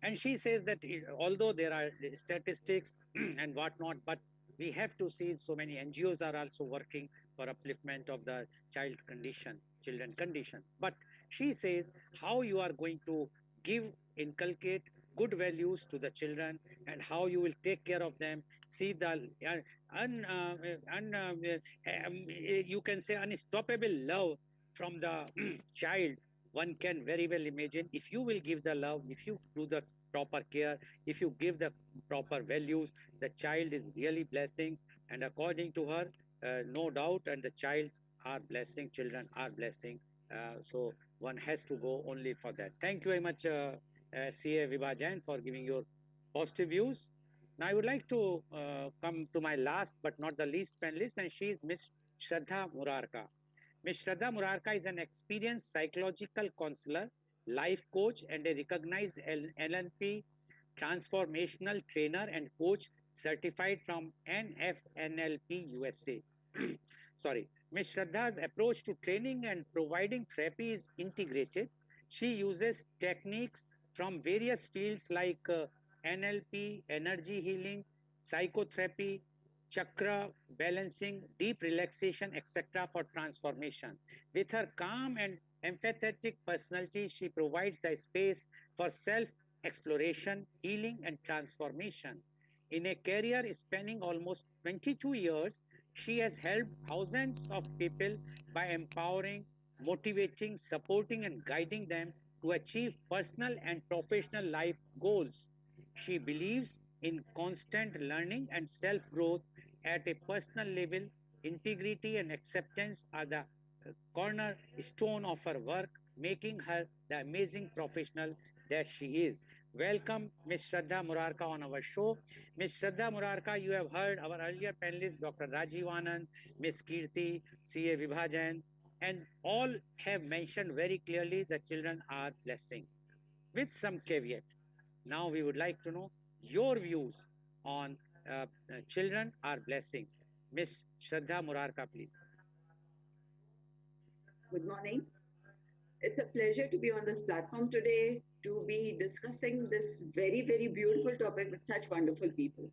And she says that although there are statistics and whatnot, but we have to see so many NGOs are also working for upliftment of the children conditions. But she says how you are going to inculcate good values to the children, and how you will take care of them. See the you can say unstoppable love from the child. One can very well imagine, if you will give the love, if you do the proper care, if you give the proper values, the child is really blessings. And according to her, no doubt, and the child are blessing, children are blessing. So one has to go only for that. Thank you very much, CA Vibhajan, for giving your positive views. Now I would like to come to my last but not the least panelist, and she is Miss Shraddha Murarka. Ms. Shraddha Murarka is an experienced psychological counselor, life coach, and a recognized LNP transformational trainer and coach certified from NFNLP USA. Sorry. Ms. Shraddha's approach to training and providing therapy is integrated. She uses techniques from various fields like NLP, energy healing, psychotherapy, chakra balancing, deep relaxation, etc. for transformation. With her calm and empathetic personality, she provides the space for self exploration, healing, and transformation. In a career spanning almost 22 years, she has helped thousands of people by empowering, motivating, supporting, and guiding them to achieve personal and professional life goals. She believes in constant learning and self growth at a personal level. Integrity and acceptance are the cornerstone of her work, making her the amazing professional that she is. Welcome, Ms. Shraddha Murarka, on our show. Ms. Shraddha Murarka, you have heard our earlier panelists, Dr. Rajiv Anand, Ms. Kirti, CA Vibhajan, and all have mentioned very clearly that children are blessings, with some caveat. Now we would like to know your views on children are blessings. Ms. Shraddha Murarka, please. Good morning. It's a pleasure to be on this platform today to be discussing this very, very beautiful topic with such wonderful people.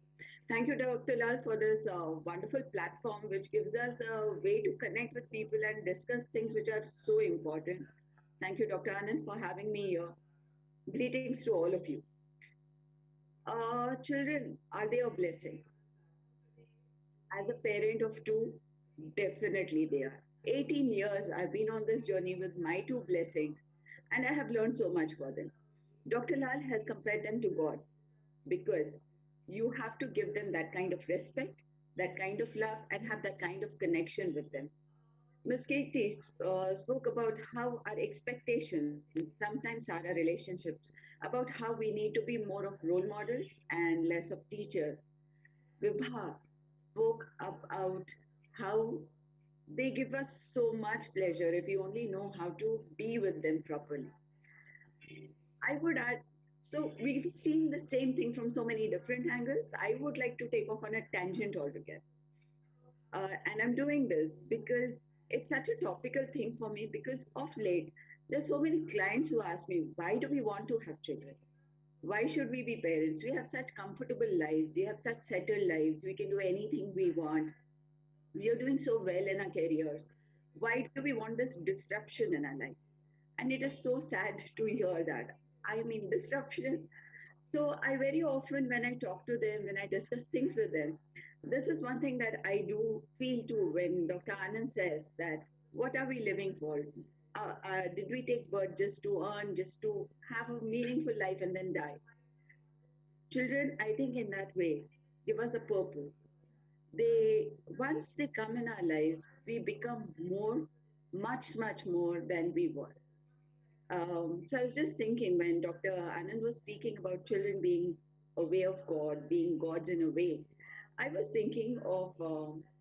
Thank you, Dr. Lal, for this wonderful platform, which gives us a way to connect with people and discuss things which are so important. Thank you, Dr. Anand, for having me here. Greetings to all of you. Children, are they a blessing? As a parent of two, definitely they are. 18 years I've been on this journey with my two blessings, and I have learned so much for them. Dr. Lal has compared them to gods because you have to give them that kind of respect, that kind of love, and have that kind of connection with them. Ms. Katie spoke about how our expectations sometimes are our relationships, about how we need to be more of role models and less of teachers. Vibha spoke about how they give us so much pleasure if you only know how to be with them properly. I would add, so we've seen the same thing from so many different angles. I would like to take off on a tangent altogether. And I'm doing this because it's such a topical thing for me because of late, there's so many clients who ask me, why do we want to have children? Why should we be parents? We have such comfortable lives. We have such settled lives. We can do anything we want. We are doing so well in our careers. Why do we want this disruption in our life? And it is so sad to hear that. I mean, disruption. So I very often, when I talk to them, when I discuss things with them, this is one thing that I do feel too when Dr. Anand says that, what are we living for? Did we take birth just to earn, just to have a meaningful life and then die? Children, I think in that way, give us a purpose. They, once they come in our lives, we become more, much more than we were. So I was just thinking when Dr. Anand was speaking about children being a way of God, being gods in a way, I was thinking of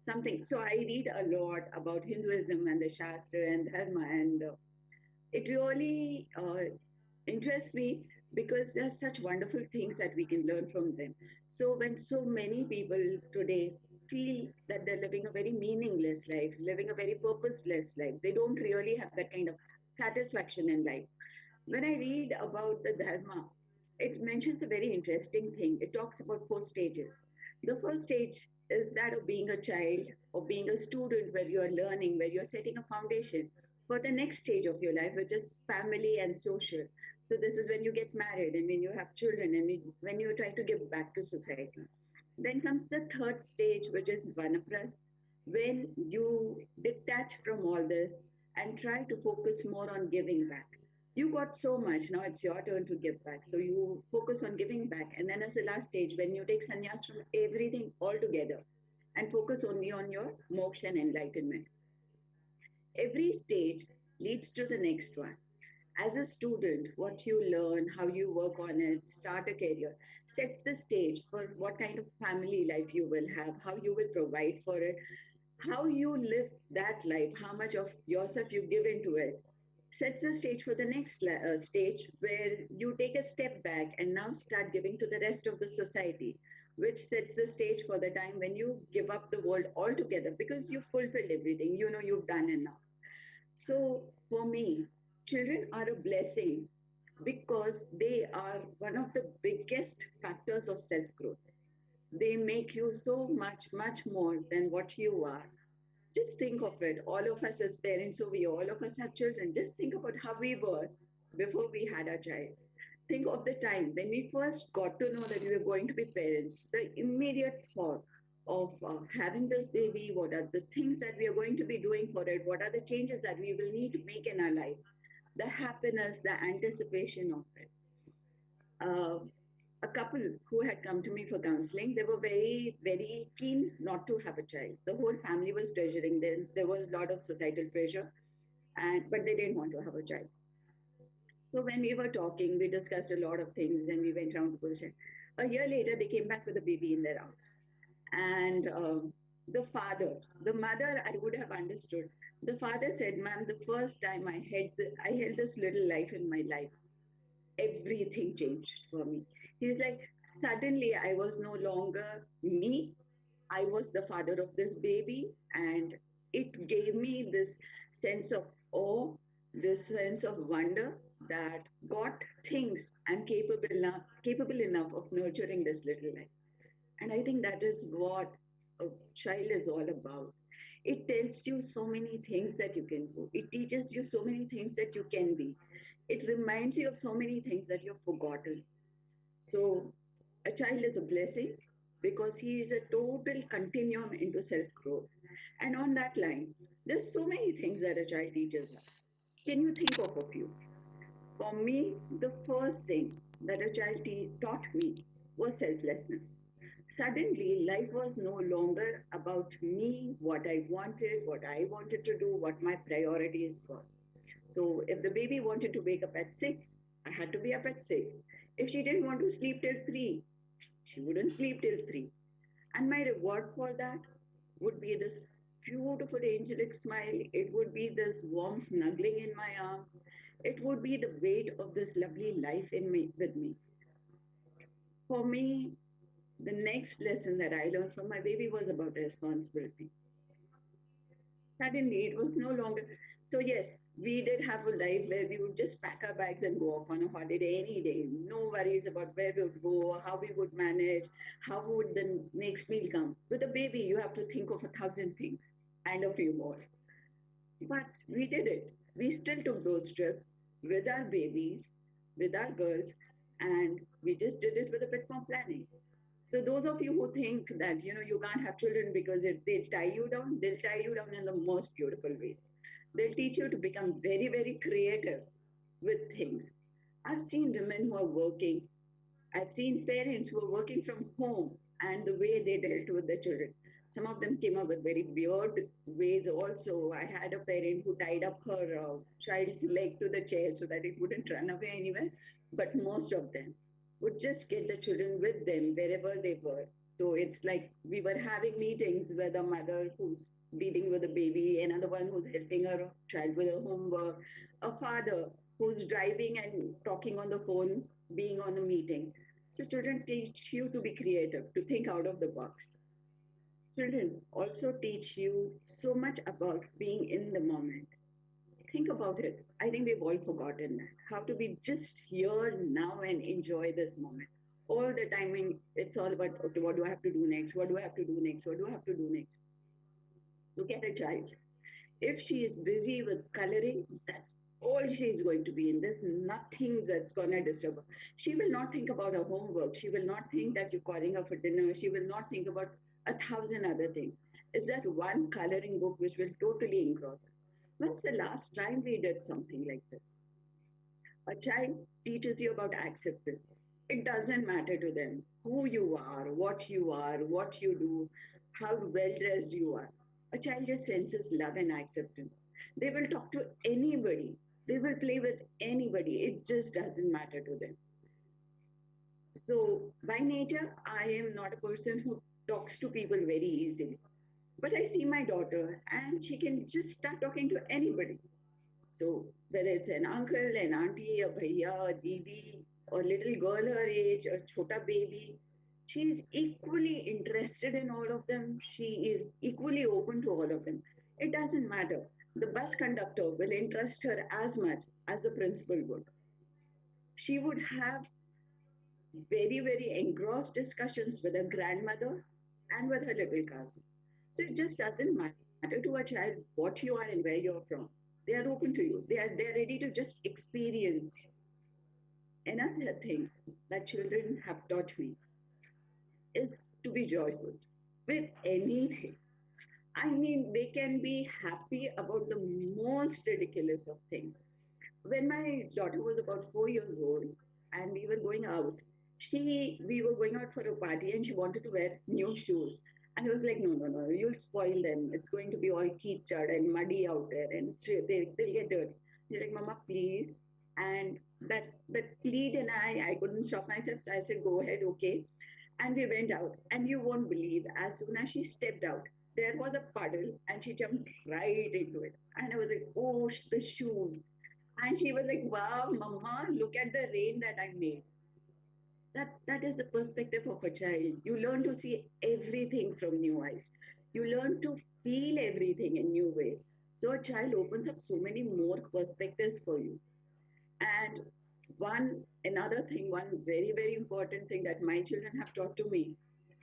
something. So I read a lot about Hinduism and the Shastra and Dharma, and it really interests me because there are such wonderful things that we can learn from them. So when so many people today feel that they're living a very meaningless life, living a very purposeless life, they don't really have that kind of satisfaction in life. When I read about the Dharma, it mentions a very interesting thing. It talks about 4 stages. The first stage is that of being a child or being a student where you're learning, where you're setting a foundation for the next stage of your life, which is family and social. So this is when you get married and when you have children and when you try to give back to society. Then comes the third stage, which is vanapras, when you detach from all this and try to focus more on giving back. You got so much, now it's your turn to give back. So you focus on giving back. And then as the last stage, when you take sannyas from everything altogether and focus only on your moksha and enlightenment. Every stage leads to the next one. As a student, what you learn, how you work on it, start a career, sets the stage for what kind of family life you will have, how you will provide for it, how you live that life, how much of yourself you give into it, sets the stage for the next stage where you take a step back and now start giving to the rest of the society, which sets the stage for the time when you give up the world altogether because you fulfilled everything, you know you've done enough. So for me, children are a blessing because they are one of the biggest factors of self growth. They make you so much more than what you are. Just think of it. All of us as parents, so we all of us have children. Just think about how we were before we had our child. Think of the time when we first got to know that we were going to be parents, the immediate thought of having this baby, what are the things that we are going to be doing for it, what are the changes that we will need to make in our life, the happiness, the anticipation of it. Uh, a couple who had come to me for counseling, they were very keen not to have a child. The whole family was pressuring them. There was a lot of societal pressure, but they didn't want to have a child. So when we were talking, we discussed a lot of things and we went around the bush. A year later, they came back with a baby in their arms. And the father, the mother, I would have understood. The father said, ma'am, the first time I held this little life in my life, everything changed for me. He was like, suddenly I was no longer me. I was the father of this baby. And it gave me this sense of awe this sense of wonder that God thinks I'm capable enough of nurturing this little life. And I think that is what a child is all about. It tells you so many things that you can do. It teaches you so many things that you can be. It reminds you of so many things that you've forgotten. So, a child is a blessing because he is a total continuum into self growth. And on that line, there's so many things that a child teaches us. Can you think of a few? For me, the first thing that a child taught me was selflessness. Suddenly, life was no longer about me, what I wanted to do, what my priorities was. So if the baby wanted to wake up at 6, I had to be up at 6. If she didn't want to sleep till 3, she wouldn't sleep till 3. And my reward for that would be this beautiful angelic smile. It would be this warm snuggling in my arms. It would be the weight of this lovely life in me with me. For me, the next lesson that I learned from my baby was about responsibility. Suddenly, it was no longer. So, yes, we did have a life where we would just pack our bags and go off on a holiday any day. No worries about where we would go, how we would manage, how would the next meal come. With a baby, you have to think of 1,000 things and a few more. But we did it. We still took those trips with our babies, with our girls, and we just did it with a bit more planning. So those of you who think that you can't have children because they'll tie you down, they'll tie you down in the most beautiful ways. They'll teach you to become very, very creative with things. I've seen women who are working. I've seen parents who are working from home and the way they dealt with the children. Some of them came up with very weird ways also. I had a parent who tied up her child's leg to the chair so that it wouldn't run away anywhere. But most of them would just get the children with them wherever they were. So it's like we were having meetings with a mother who's dealing with a baby, another one who's helping her child with her homework, a father who's driving and talking on the phone, being on a meeting. So children teach you to be creative, to think out of the box. Children also teach you so much about being in the moment. Think about it. I think we've all forgotten that. How to be just here now and enjoy this moment. All the timing, it's all about, okay, what do I have to do next? What do I have to do next? What do I have to do next? Look at a child. If she is busy with coloring, that's all she is going to be in. There's nothing that's going to disturb her. She will not think about her homework. She will not think that you're calling her for dinner. She will not think about 1,000 other things. It's that one coloring book which will totally engross her. When's the last time we did something like this? A child teaches you about acceptance. It doesn't matter to them who you are, what you do, how well dressed you are. A child just senses love and acceptance. They will talk to anybody, they will play with anybody. It just doesn't matter to them. So, by nature, I am not a person who talks to people very easily. But I see my daughter, and she can just start talking to anybody. So whether it's an uncle, an auntie, a bhaiya, a didi, or little girl her age, a chota baby, she is equally interested in all of them. She is equally open to all of them. It doesn't matter. The bus conductor will interest her as much as the principal would. She would have very, very engrossed discussions with her grandmother and with her little cousin. So it just doesn't matter to a child what you are and where you're from. They are open to you. They're ready to just experience. Another thing that children have taught me is to be joyful with anything. I mean, they can be happy about the most ridiculous of things. When my daughter was about 4 years old and we were going out, we were going out for a party and she wanted to wear new shoes. And I was like, no, no, no, you'll spoil them. It's going to be all 𝐂𝐀𝐑 and muddy out there and they'll get dirty. She's like, Mama, please. And that plead and I couldn't stop myself. So I said, go ahead, okay. And we went out. And you won't believe, as soon as she stepped out, there was a puddle and she jumped right into it. And I was like, oh, the shoes. And she was like, wow, Mama, look at the rain that I made. That is the perspective of a child. You learn to see everything from new eyes. You learn to feel everything in new ways. So a child opens up so many more perspectives for you. And another thing, one very, very important thing that my children have taught to me.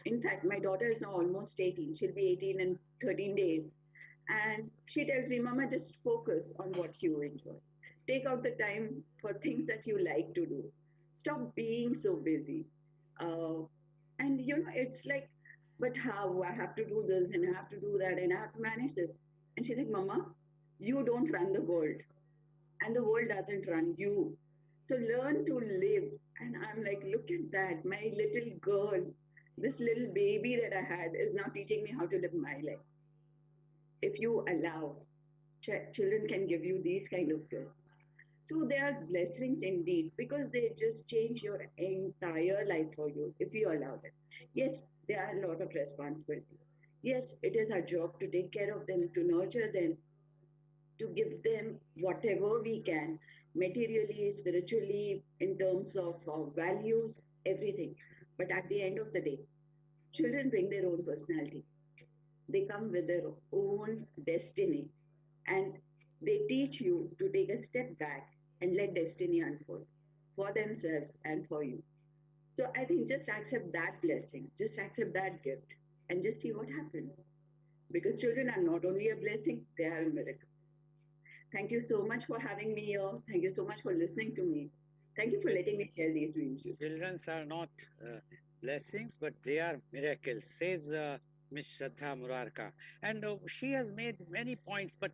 In fact, my daughter is now almost 18. She'll be 18 in 13 days. And she tells me, Mama, just focus on what you enjoy. Take out the time for things that you like to do. Stop being so busy. Uh, and it's like, but how? I have to do this and I have to do that and I have to manage this. And she's like, Mama, you don't run the world and the world doesn't run you. So learn to live. And I'm like, look at that. My little girl, this little baby that I had is now teaching me how to live my life. If you allow, children can give you these kind of gifts. So they are blessings indeed because they just change your entire life for you if you allow them. Yes, there are a lot of responsibility. Yes, it is our job to take care of them, to nurture them, to give them whatever we can, materially, spiritually, in terms of values, everything. But at the end of the day, children bring their own personality. They come with their own destiny, and they teach you to take a step back and let destiny unfold for themselves and for you. So I think just accept that blessing, just accept that gift, and just see what happens. Because children are not only a blessing, they are a miracle. Thank you so much for having me here. Thank you so much for listening to me. Thank you for letting me share these views. Children are not blessings, but they are miracles, says Miss Shraddha Murarka. And she has made many points, but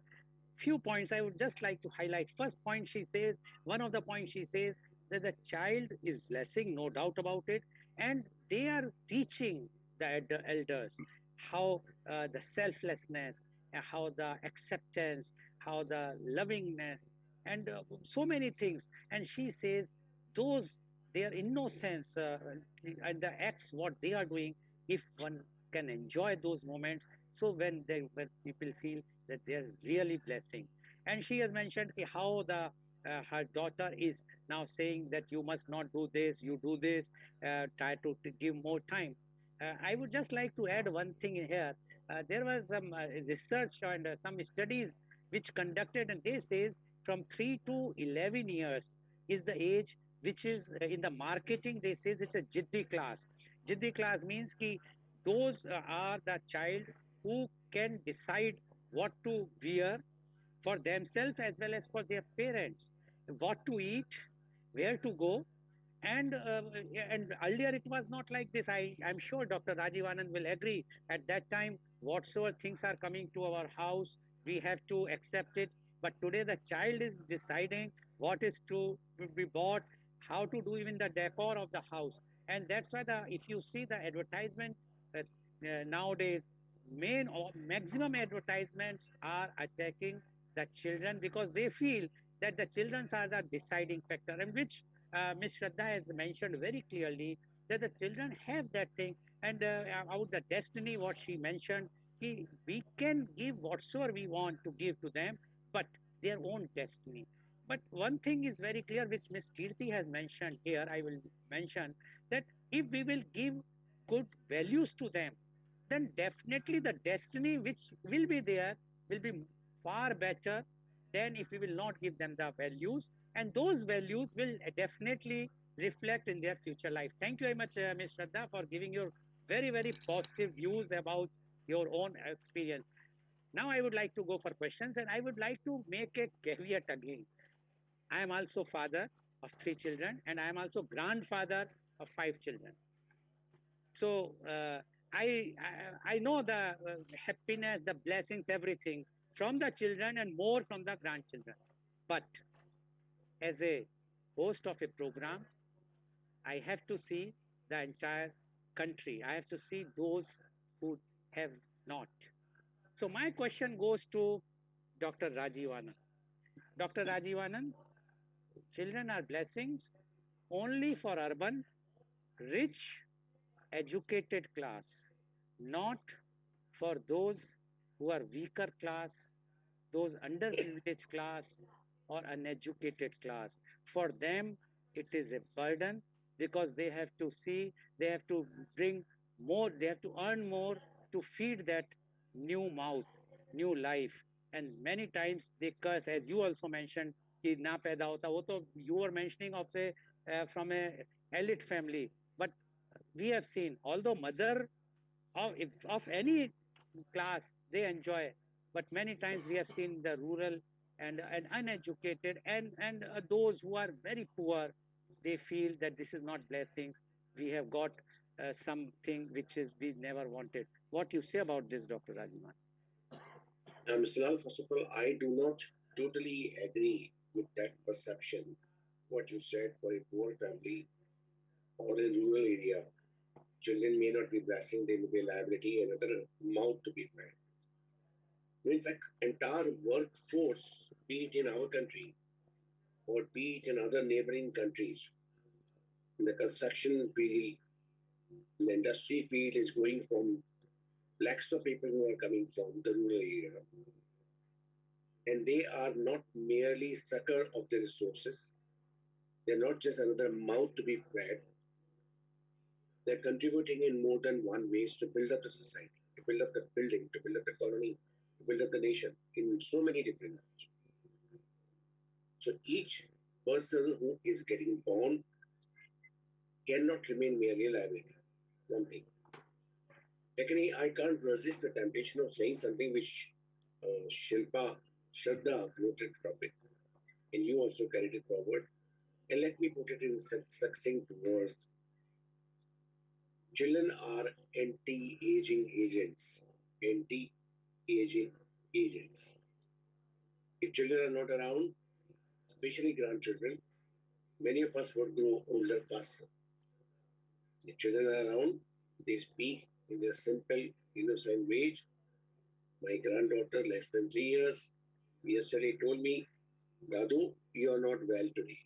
few points I would just like to highlight. First point, she says, one of the points she says that the child is blessing, no doubt about it, and they are teaching the elders how the selflessness, how the acceptance, how the lovingness, and so many things. And she says those their innocence and the acts what they are doing, if one can enjoy those moments, so when people feel that they are really blessings. And she has mentioned how the her daughter is now saying that you must not do this, you do this, try to give more time. I would just like to add one thing here. There was some research and some studies which conducted, and they says from 3 to 11 years is the age which is in the marketing. They says it's a jiddi class. Jiddi class means ki those are the child who can decide what to wear for themselves as well as for their parents, what to eat, where to go. And earlier it was not like this. I'm sure Dr. Rajiv Anand will agree. At that time, whatsoever things are coming to our house, we have to accept it. But today the child is deciding what is to be bought, how to do even the decor of the house. And that's why the if you see the advertisement nowadays, main or maximum advertisements are attacking the children because they feel that the children are the deciding factor, and which Ms. Shraddha has mentioned very clearly that the children have that thing. And about the destiny, what she mentioned, we can give whatsoever we want to give to them, but their own destiny. But one thing is very clear, which Ms. Kirti has mentioned here, I will mention that if we will give good values to them, then definitely the destiny which will be there will be far better than if we will not give them the values, and those values will definitely reflect in their future life. Thank you very much, Ms. Shraddha, for giving your very, very positive views about your own experience. Now I would like to go for questions, and I would like to make a caveat again. I am also father of 3 children, and I am also grandfather of 5 children. So I know the happiness, the blessings, everything from the children and more from the grandchildren. But as a host of a program, I have to see the entire country. I have to see those who have not. So my question goes to Dr. Rajiv Anand. Dr. Rajiv Anand, children are blessings only for urban, rich, educated class, not for those who are weaker class, those underprivileged class or uneducated class. For them, it is a burden because they have to see, they have to bring more, they have to earn more to feed that new mouth, new life. and many times they curse, as you also mentioned कि ना पैदा होता वो तो you were mentioning of say from a elite family, but we have seen although mother of any class they enjoy, but many times we have seen the rural and uneducated and those who are very poor, they feel that this is not blessings, we have got something which is we never wanted. What you say about this, Dr. Rajivan? Mr. Lal, first of all, I do not totally agree with that perception. What you said for a poor family or a rural area, children may not be blessing, they may be a liability, another mouth to be fed. In fact, entire workforce, be it in our country or be it in other neighboring countries, in the construction field, in the industry field is going from lakhs of people who are coming from the rural area. And they are not merely sucker of the resources. They're not just another mouth to be fed. They're contributing in more than one ways to build up the society, to build up the building, to build up the colony, to build up the nation in so many different ways. So each person who is getting born cannot remain merely a liability. One thing. Secondly, I can't resist the temptation of saying something which Shilpa Shraddha floated from it, and you also carried it forward. And let me put it in succinct words. Children are anti-aging agents. Anti-aging agents. If children are not around, especially grandchildren, many of us would grow older faster. If children are around, they speak in their simple, innocent way. My granddaughter, less than 3 years, yesterday told me, Dadu, you are not well today.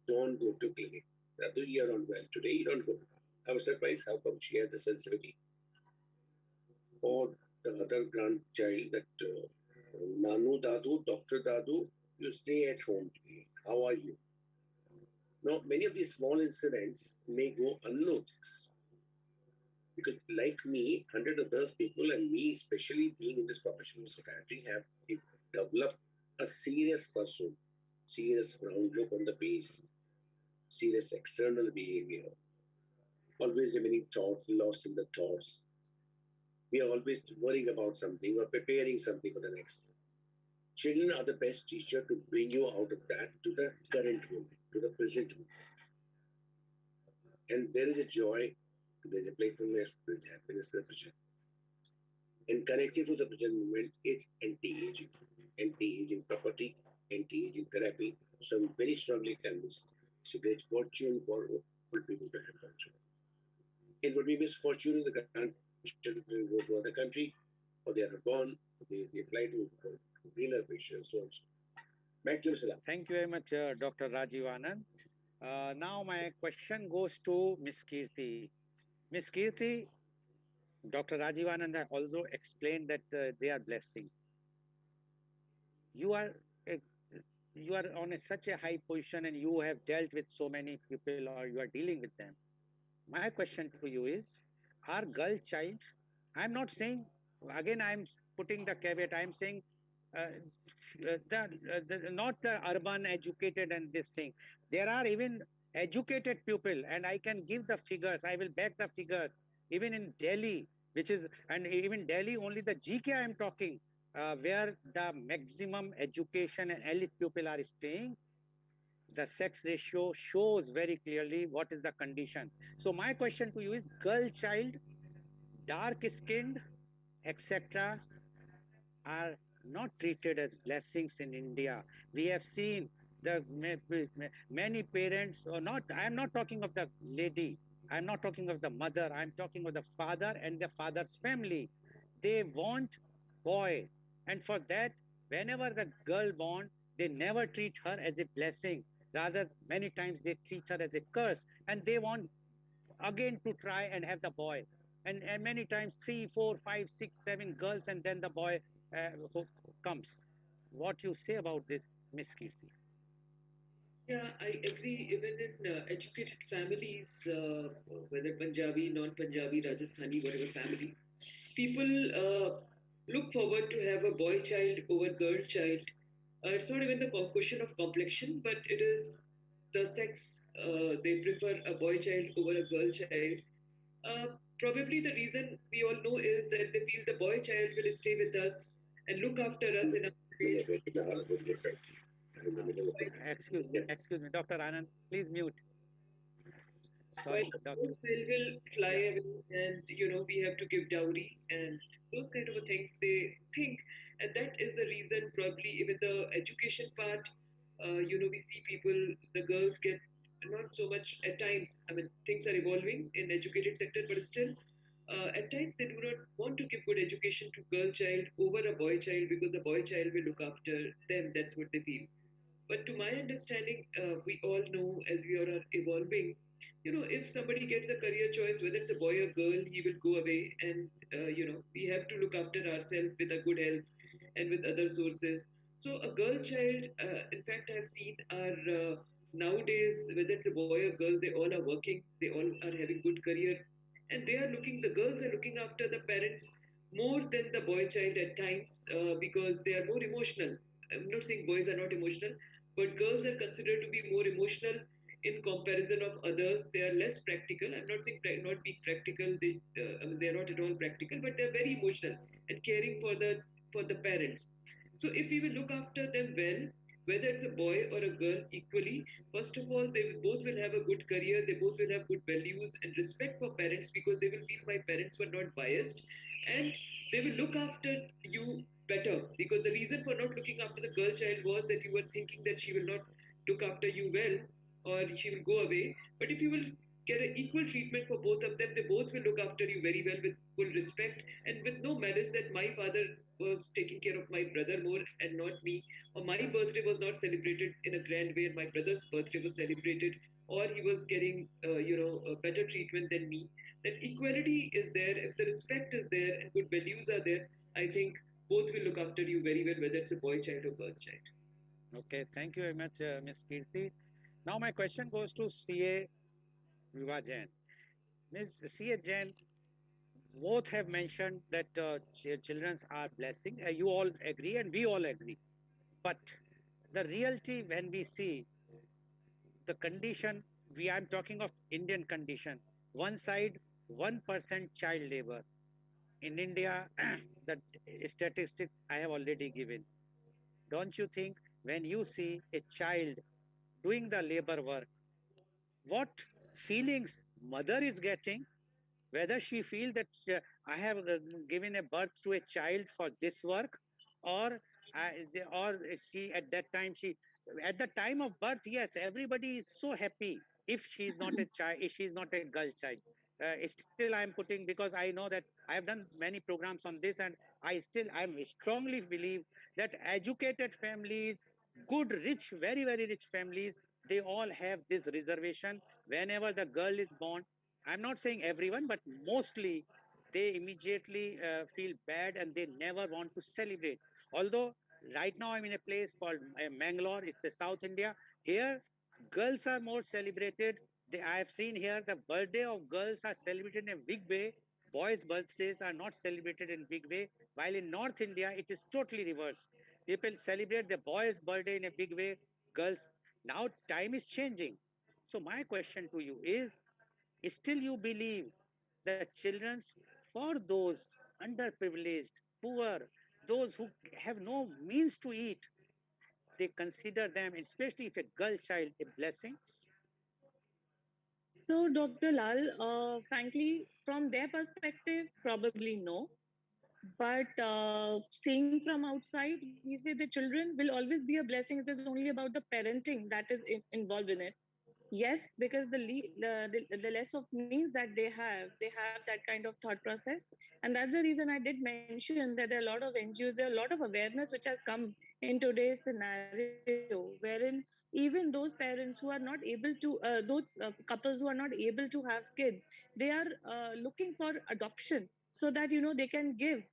Don't go to clinic. Dadu, you are not well today. You don't go. I was surprised how come she has the sensitivity. Or the other grandchild that Nanu Dadu, Dr. Dadu, you stay at home today. How are you? Now, many of these small incidents may go unnoticed. Because like me, 100 others people and me, especially being in this professional psychiatry, have developed a serious person, serious round look on the face, serious external behavior, always remaining thoughts, lost in the thoughts. We are always worrying about something or preparing something for the next. Children are the best teacher to bring you out of that to the current moment, to the present moment. And there is a joy, there is a playfulness, there is happiness in the present. And connecting to the present moment is anti-aging property, anti-aging therapy. So I'm very strongly convinced it's a great fortune for all people to have also. It would be misfortune in the grandchildren go to other country, or they are born, they fly to greener patients, so on. Back to you, Salam. Thank you very much, Dr. Rajiv Anand. Now my question goes to Miss Kirti. Miss Kirti, Dr. Rajiv Anand has also explained that they are blessings. You are uh, you are on such a high position and you have dealt with so many people or you are dealing with them. My question to you is, are girl child, I'm not saying, again I'm putting the caveat, I'm saying uh, not the urban educated and this thing. There are even educated people, and I can give the figures. I will back the figures. Even in Delhi, which is, and even Delhi, only the GK I am talking, where the maximum education and elite people are staying, the sex ratio shows very clearly what is the condition. So my question to you is, girl child, dark skinned, etc., are not treated as blessings in India. We have seen the many parents, or not, I am not talking of the lady, I am not talking of the mother, I am talking of the father and the father's family. They want boy, and for that, whenever the girl born, they never treat her as a blessing. Rather, many times they treat her as a curse, and they want again to try and have the boy, and many times three, four, five, six, seven girls, and then the boy who comes. What you say about this, Miss Kirti? Yeah, I agree. Even in educated families, whether Punjabi, non-Punjabi, Rajasthani, whatever family, people look forward to have a boy child over girl child. It's not even the question of complexion, but it is the sex. They prefer a boy child over a girl child. Probably the reason we all know is that they feel the boy child will stay with us and look after us in a way. Excuse me, Dr. Anand, please mute. While Sorry, the doctor. girl will fly Yeah. away, and we have to give dowry and those kind of things they think, and that is the reason. Probably even the education part, we see people, the girls get not so much at times. I mean, things are evolving in educated sector, but still, at times they do not want to give good education to girl child over a boy child because the boy child will look after them. That's what they feel. But to my understanding, we all know as we are evolving, if somebody gets a career choice, whether it's a boy or girl, he will go away, and we have to look after ourselves with a good health and with other sources. So a girl child, in fact, I've seen are nowadays, whether it's a boy or girl, they all are working, they all are having good career, and they are looking. The girls are looking after the parents more than the boy child at times because they are more emotional. I'm not saying boys are not emotional, but girls are considered to be more emotional in comparison of others. They are less practical. I'm not saying not being practical. I mean, they are not at all practical, but they are very emotional and caring for the parents. So if we will look after them well, whether it's a boy or a girl equally, first of all, they both will have a good career. They both will have good values and respect for parents because they will feel my parents were not biased, and they will look after you better, because the reason for not looking after the girl child was that you were thinking that she will not look after you well, or she will go away. But if you will get an equal treatment for both of them, they both will look after you very well with full respect and with no malice that my father was taking care of my brother more and not me, or my birthday was not celebrated in a grand way and my brother's birthday was celebrated, or he was getting a better treatment than me. That equality is there, if the respect is there and good values are there, I think both will look after you very well, whether it's a boy child or girl child. Okay, thank you very much, Ms. Kirti. Now my question goes to CA Viva Jain. Ms. CA Jain, both have mentioned that children are blessing. You all agree and we all agree. But the reality when we see the condition, I'm talking of Indian condition. One side, 1% child labor. In India, the statistics I have already given. Don't you think when you see a child doing the labor work, what feelings mother is getting, whether she feels that I have given a birth to a child for this work, or or she at that time she at the time of birth, yes, everybody is so happy if she is not a child, if she is not a girl child. Still I am putting, because I know that I have done many programs on this, and I strongly believe that educated families, good rich, very very rich families, they all have this reservation. Whenever the girl is born, I'm not saying everyone, but mostly they immediately feel bad and they never want to celebrate. Although right now I'm in a place called Mangalore, it's a South India. Here, girls are more celebrated. I have seen here the birthday of girls are celebrated in a big way. Boys' birthdays are not celebrated in big way. While in North India, it is totally reversed. People celebrate the boys' birthday in a big way. Girls. Now time is changing. So my question to you is, still you believe the children's, for those underprivileged, poor, those who have no means to eat, they consider them, especially if a girl child, a blessing? So, Dr. Lal, frankly, from their perspective, probably no. But seeing from outside, we say the children will always be a blessing. It is only about the parenting that is involved in it. Yes, because the less of means that they have that kind of thought process, and that's the reason I did mention that there are a lot of NGOs, there are a lot of awareness which has come in today's scenario, wherein even those parents who are not able to, those couples who are not able to have kids, they are looking for adoption so that they can give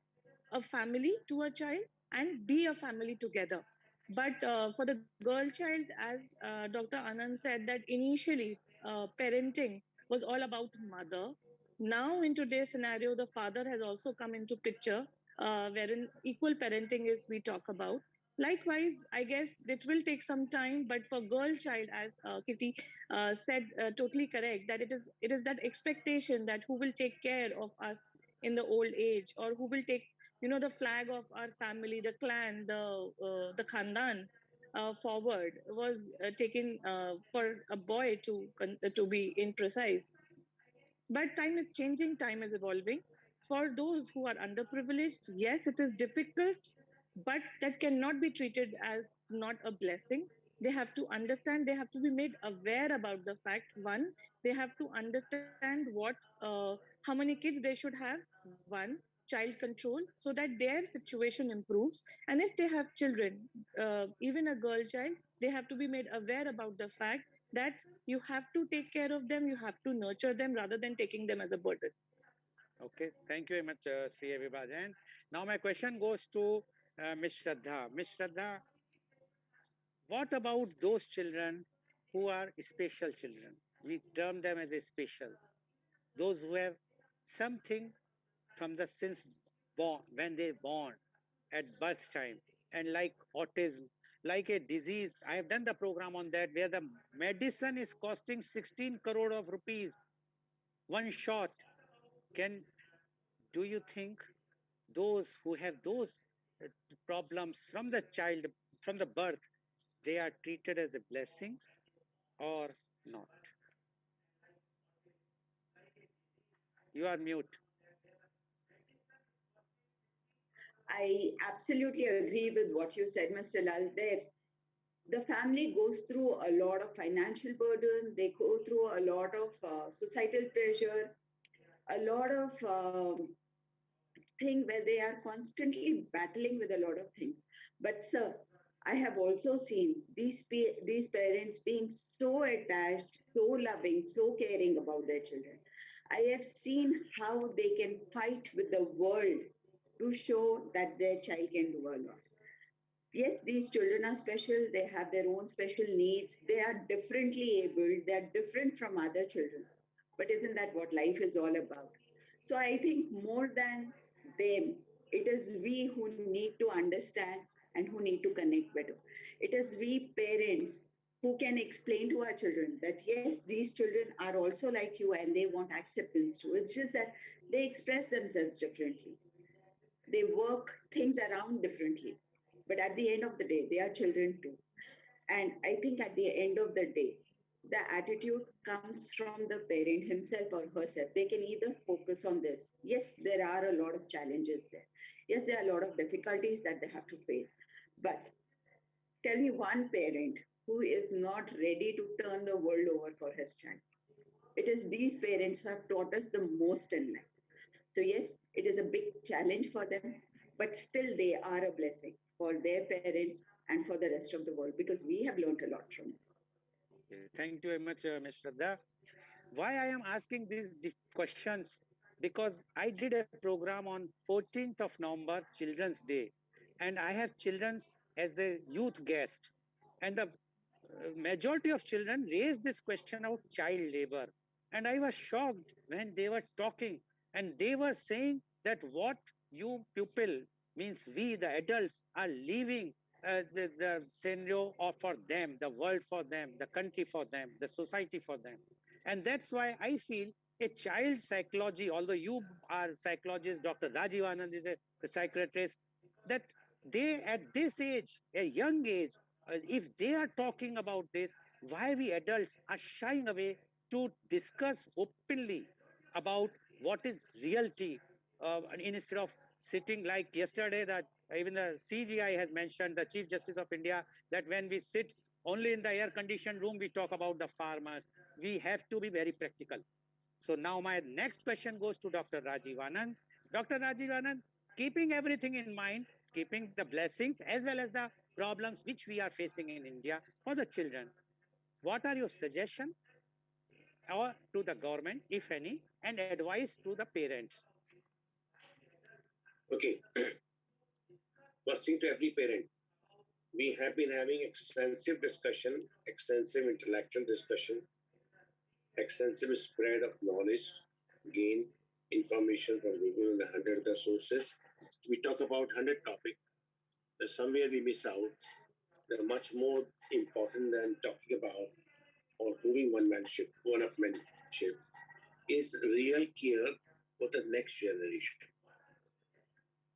a family to a child and be a family together. But for the girl child, as Dr. Anand said, that initially parenting was all about mother. Now, in today's scenario, the father has also come into picture. wherein equal parenting is we talk about. Likewise, I guess it will take some time, but for girl child, as Kitty said, totally correct, that it is that expectation that who will take care of us in the old age, or who will take, the flag of our family, the clan, the khandan forward, was taken for a boy to be imprecise. But time is changing, time is evolving. For those who are underprivileged, yes, it is difficult, but that cannot be treated as not a blessing. They have to understand, they have to be made aware about the fact. One, they have to understand how many kids they should have. One, child control, so that their situation improves. And if they have children, even a girl child, they have to be made aware about the fact that you have to take care of them, you have to nurture them rather than taking them as a burden. Okay, thank you very much, CA Vibhajan. Now my question goes to Ms. Shraddha. Ms. Shraddha, what about those children who are special children? We term them as a special. Those who have something from the since born, when they born at birth time, and like autism, like a disease. I have done the program on that, where the medicine is costing 16 crore of rupees, one shot. Can Do you think those who have those uh, problems from the child, from the birth, they are treated as a blessing or not? You are mute. I absolutely agree with what you said, Mr. Lal. There, the family goes through a lot of financial burden. They go through a lot of societal pressure, a lot of thing where they are constantly battling with a lot of things. But sir, I have also seen these parents being so attached, so loving, so caring about their children. I have seen how they can fight with the world to show that their child can do a lot. Yes, these children are special. They have their own special needs. They are differently abled. They are different from other children. But isn't that what life is all about? So I think more than them, it is we who need to understand and who need to connect better. It is we parents who can explain to our children that yes, these children are also like you and they want acceptance too. It's just that they express themselves differently, they work things around differently. But at the end of the day, they are children too. And I think at the end of the day, the attitude comes from the parent himself or herself. They can either focus on this. Yes, there are a lot of challenges there. Yes, there are a lot of difficulties that they have to face. But tell me one parent who is not ready to turn the world over for his child. It is these parents who have taught us the most in life. So, yes, it is a big challenge for them, but still they are a blessing for their parents and for the rest of the world because we have learned a lot from them. Thank you very much, Ms. Shraddha. Why I am asking these questions? Because I did a program on 14th of November, Children's Day, and I have children's as a youth guest. And the majority of children raised this question about child labor. And I was shocked when they were talking and they were saying that what you people, means we, the adults, are leaving the scenario for them, the world for them, the country for them, the society for them. And that's why I feel a child psychology, although you are psychologist, Dr. Rajiv Anand is a psychiatrist, that they at this age, a young age, if they are talking about this, why we adults are shying away to discuss openly about what is reality, instead of sitting like yesterday that even the CGI has mentioned, the Chief Justice of India, that when we sit only in the air conditioned room, we talk about the farmers. We have to be very practical. So now my next question goes to Dr. Rajiv Anand. Dr. Rajiv Anand, keeping everything in mind, keeping the blessings as well as the problems which we are facing in India for the children, what are your suggestions or to the government, if any, and advice to the parents? Okay, first thing to every parent, we have been having extensive discussion, extensive intellectual discussion, extensive spread of knowledge, gain information from Google and hundreds of sources We talk about 100 topics. There's somewhere we miss out. They're much more important than talking about or proving one-upmanship is real care for the next generation.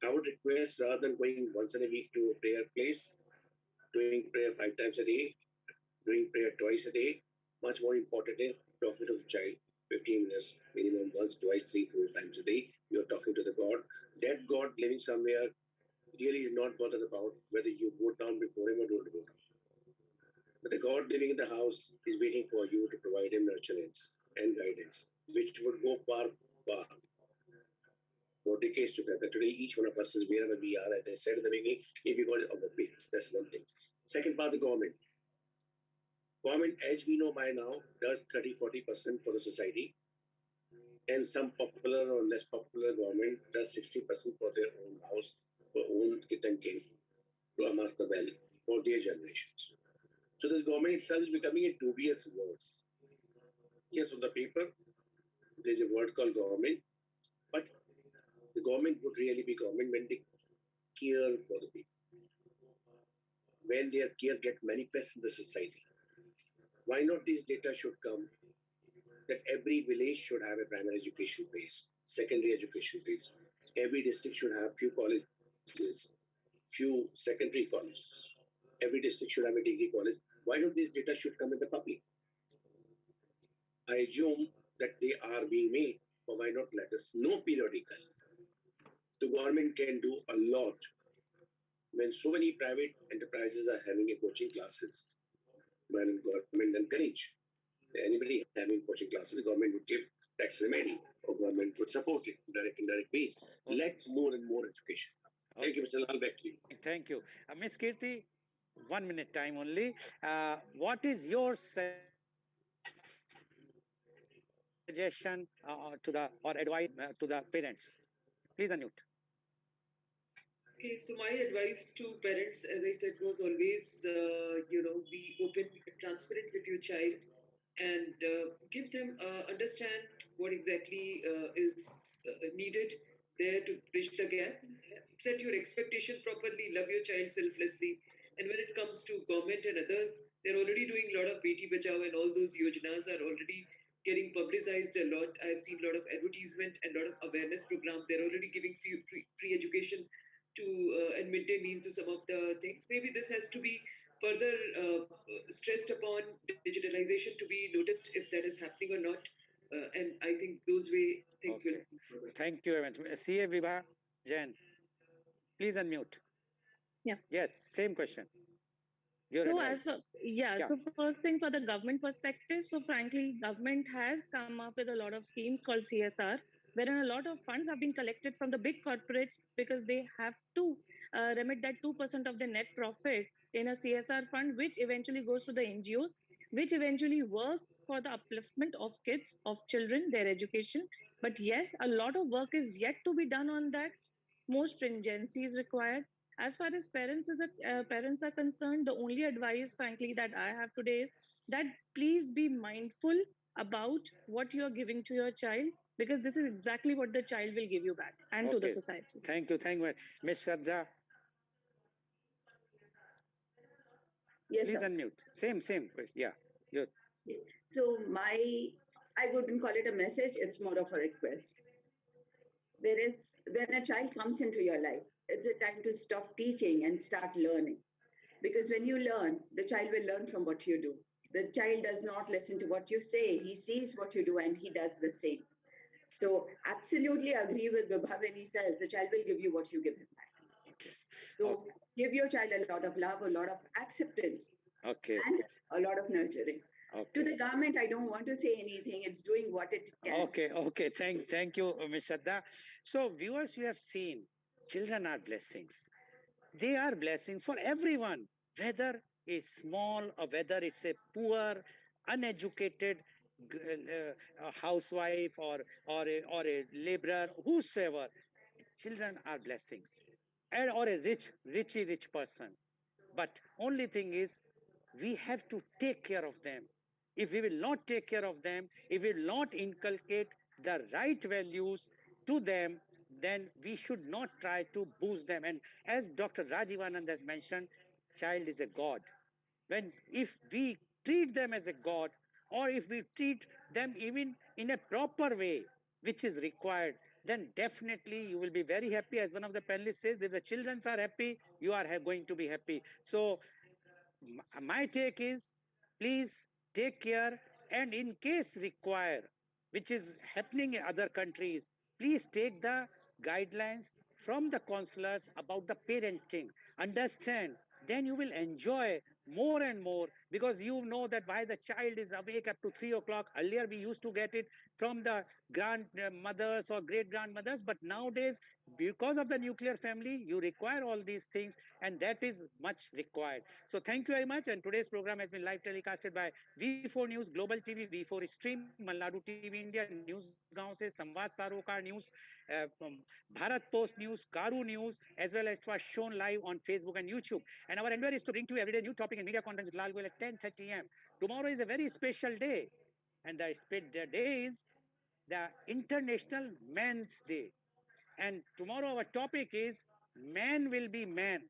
I would request rather than going once in a week to a prayer place, doing prayer 5 times a day, doing prayer twice a day, much more important is talking to the child 15 minutes, minimum once, twice, 3, 4 times a day. You're talking to the God. That God living somewhere really is not bothered about whether you vote down before him or don't vote down. But the God living in the house is waiting for you to provide him nurturance and guidance, which would go far, far for decades together. Today, each one of us is wherever we are, as I said in the beginning, maybe because of our parents. That's one thing. Second part, the government. Government, as we know by now, does 30-40% for the society. And some popular or less popular government does 60% for their own house, for own kit and kin, to amass the wealth for their generations. So this government itself is becoming a dubious word. Yes, on the paper, there's a word called government, but the government would really be government when they care for the people, when their care get manifest in the society. Why not this data should come that every village should have a primary education place, secondary education place. Every district should have few colleges, few secondary colleges. Every district should have a degree college. Why not this data should come in the public? I assume that they are being made, but why not let us know periodically? The government can do a lot when so many private enterprises are having a coaching classes. When government encourage anybody having coaching classes, the government would give tax remedy or government would support it indirect ways. Let more and more education. Thank you, Mr. Lal. Back to you. Thank you. Ms. Kirti, 1 minute time only. What is your suggestion to the or advice to the parents? Please unmute. Okay, so my advice to parents, as I said, was always, be open and transparent with your child and give them understand what exactly is needed there to bridge the gap. Set your expectation properly, love your child selflessly. And when it comes to government and others, they're already doing a lot of Beti Bachao and all those yojanas are already getting publicized a lot. I've seen a lot of advertisement and a lot of awareness program. They're already giving free education to and midday meal to some of the things. Maybe this has to be further stressed upon digitalization to be noticed if that is happening or not. And I think those way things will. Thank you very much. CA Vibha Jain, please unmute. Yeah. Yes, same question. So first things for the government perspective. So frankly, government has come up with a lot of schemes called CSR, wherein a lot of funds have been collected from the big corporates because they have to remit that 2% of the net profit in a CSR fund, which eventually goes to the NGOs, which eventually work for the upliftment of kids, of children, their education. But yes, a lot of work is yet to be done on that. More stringency is required. As far as parents are concerned, the only advice, frankly, that I have today is that please be mindful about what you are giving to your child, because this is exactly what the child will give you back and to the society. Thank you. Ms. Shraddha. Yes, please sir. unmute. Same question. Yeah. Good. So I wouldn't call it a message, it's more of a request. Whereas when a child comes into your life, it's a time to stop teaching and start learning. Because when you learn, the child will learn from what you do. The child does not listen to what you say. He sees what you do and he does the same. So absolutely agree with Vibha when he says the child will give you what you give him back. So give your child a lot of love, a lot of acceptance, and a lot of nurturing. To the government, I don't want to say anything. It's doing what it can. Okay. Thank you, Ms. Shraddha. So viewers, you have seen children are blessings. They are blessings for everyone, whether it's small or whether it's a poor, uneducated housewife or a laborer, whosoever. Children are blessings, and or a rich person. But only thing is, we have to take care of them. If we will not take care of them, if we will not inculcate the right values to them, then we should not try to boost them. And as Dr. Rajivanand has mentioned, child is a god. When if we treat them as a god, or if we treat them even in a proper way, which is required, then definitely you will be very happy. As one of the panelists says, if the children are happy, you are going to be happy. So my take is, please take care, and in case require, which is happening in other countries, please take the guidelines from the counselors about the parenting. Understand, then you will enjoy more and more, because you know that why the child is awake up to 3 o'clock. Earlier we used to get it from the grandmothers or great grandmothers, but nowadays, because of the nuclear family, you require all these things, and that is much required. So thank you very much. And today's program has been live telecasted by V4 News, Global TV, V4 Stream, Malnadu TV India, News Gaon se, Samvad Sarokar News, Bharat Post News, Caru News, as well as it was shown live on Facebook and YouTube. And our endeavor is to bring to you everyday new topic in media content with Lal Goel at 10:30 a.m. Tomorrow is a very special day, and the day is the International Men's Day. And tomorrow our topic is Man Will Be Man.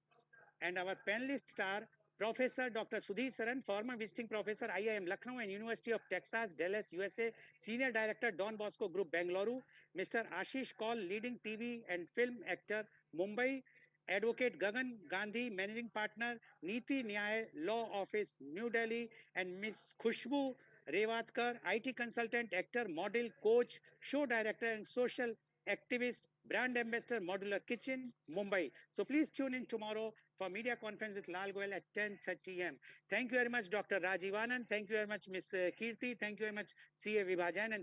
And our panelists are Professor Dr. Sudhir Saran, former visiting professor, IIM Lucknow and University of Texas, Dallas, USA, Senior Director, Don Bosco Group, Bengaluru, Mr. Ashish Kaul, leading TV and film actor, Mumbai, Advocate Gagan Gandhi, Managing Partner, Niti Nyay Law Office, New Delhi, and Ms. Khushbu Revatkar, IT consultant, actor, model, coach, show director, and social activist, brand ambassador, Modular Kitchen, Mumbai. So please tune in tomorrow for media conference with Lal Goel at 10:30 a.m. Thank you very much, Dr. Rajivanan. Thank you very much, Ms. Kirti. Thank you very much, CA Vibhajan. And